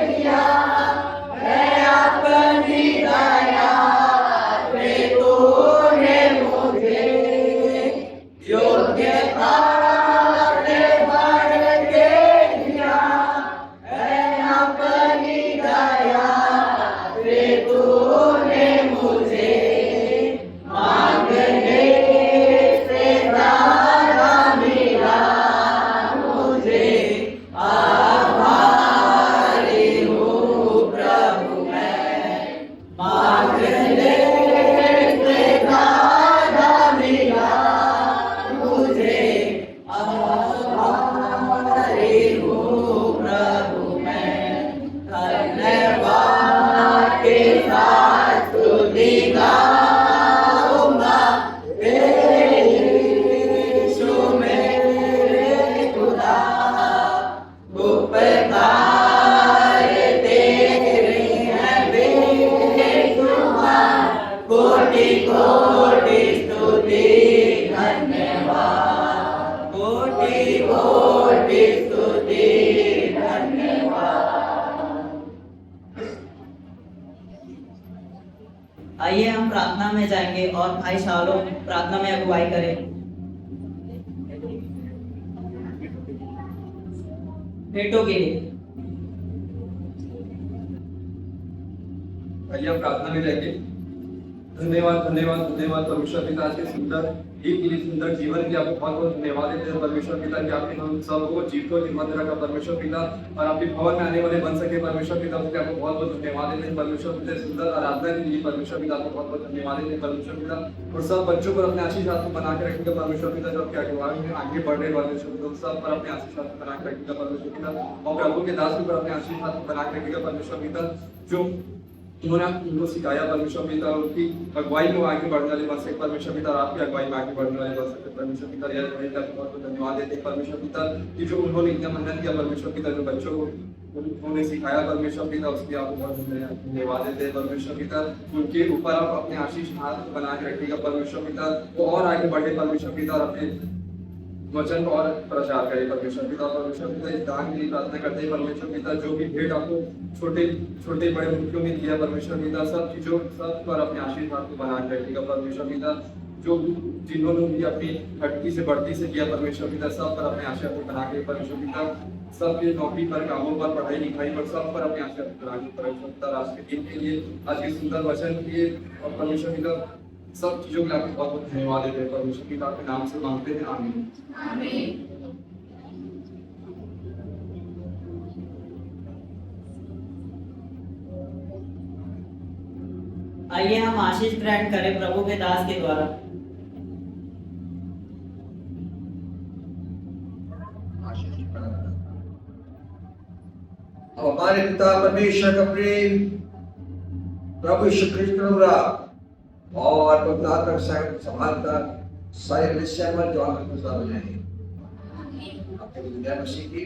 [SPEAKER 1] दिया है अपनी दया से तूने मुझे, योग्यता से भर के दिया है अपनी दया से तूने मुझे, मांगने से ज्यादा मिला मुझे, आभारी हूँ प्रभु मैं, मांगने से ज्यादा मिला मुझे, आभारी हूँ प्रभु मैं। धन्यवाद के साथ स्तुति गाऊंगा, यीशु मेरे खुदा। उपकार तेरे हैं बेशुमार, कोटि कोटि स्तुति धन्यवाद, कोटि कोटि स्तुति धन्यवाद। आइए हम प्रार्थना में जाएंगे और भाई शालो प्रार्थना में अगुवाई करें। भेंटों के लिए
[SPEAKER 10] आइए हम प्रार्थना में जाएंगे। धन्यवाद धन्यवाद धन्यवाद परमेश्वर पिता, आज के सुंदर एक के लिए सुंदर जीवन के आपको बहुत बहुत धन्यवाद देते हैं परमेश्वर पिता कि आपने हम सबको जीवित निर्मल रखा परमेश्वर पिता, और आपके भवन में आने वाले बन सके परमेश्वर पिता, उसके आपको बहुत बहुत धन्यवाद देते हैं परमेश्वर पिता। सुंदर आराधना के लिए परमेश्वर पिता आपको बहुत बहुत धन्यवाद देते हैं परमेश्वर पिता, और सब बच्चों पर अपने आशीष हाथ बना के रखेगा परमेश्वर पिता, जो आपके अगुवाई में आगे बढ़ रहे परमेश्वर पिता, सब पर अपने आशीष हाथ बना के रखेगा परमेश्वर पिता, और प्रभु के दास पर अपने आशीष हाथ बना के रखेगा परमेश्वर पिता, जो उन्होंने उनको सिखाया परमेश्वर पिता, उनकी अगुवाई में आगे बढ़ने वाले बन सके परमेश्वर पिता, और आपकी अगुवाई में आगे बढ़ने वाले बन सके परमेश्वर पिता। यह बहुत बहुत धन्यवाद देते हैं परमेश्वर पिता कि जो उन्होंने इतना मेहनत किया परमेश्वर पिता, जो बच्चों को उन्होंने सिखाया परमेश्वर पिता, उसके आपको बहुत धन्यवाद देते हैं परमेश्वर पिता। उनके ऊपर आप अपने आशीष हाथ बना के रखिएगा परमेश्वर पिता, वो और आगे बढ़े परमेश्वर पिता, और अपने वचन को और प्रचार करे परमेश्वर पिता। परमेश्वर पिता इस दान के लिए प्रार्थना करते हैं परमेश्वर पिता, जो भी भेंट आपको छोटे छोटे बड़े मुल्कों में दिया परमेश्वर पिता, सब चीजों सब पर अपने आशीर्वाद को बना के रखेगा परमेश्वर पिता, जो जिन्होंने भी अपनी घटती से बढ़ती से किया परमेश्वर पिता, सब पर अपने आशीर्वाद को बना के परमेश्वर पिता, सबके नौकरी पर, कामों पर, पढ़ाई लिखाई पर, सब पर अपने आशीर्वाद को बना के परमेश्वर पिता। आज के दिन के लिए, आज के सुंदर वचन के लिए और परमेश्वर पिता सब चीजों के लिए आपको बहुत बहुत धन्यवाद देते हैं परमेश्वर पिता, आपके नाम से मांगते हैं, आमीन।
[SPEAKER 1] आइए हम आशीष ग्रहण करें प्रभु के दास के द्वारा।
[SPEAKER 11] हमारे पिता परमेश्वर का प्रेम, प्रभु यीशु कृष्ण और पवित्र समानता सारे मनुष्य में जो आपको सब है। आपके विद्या मसीह की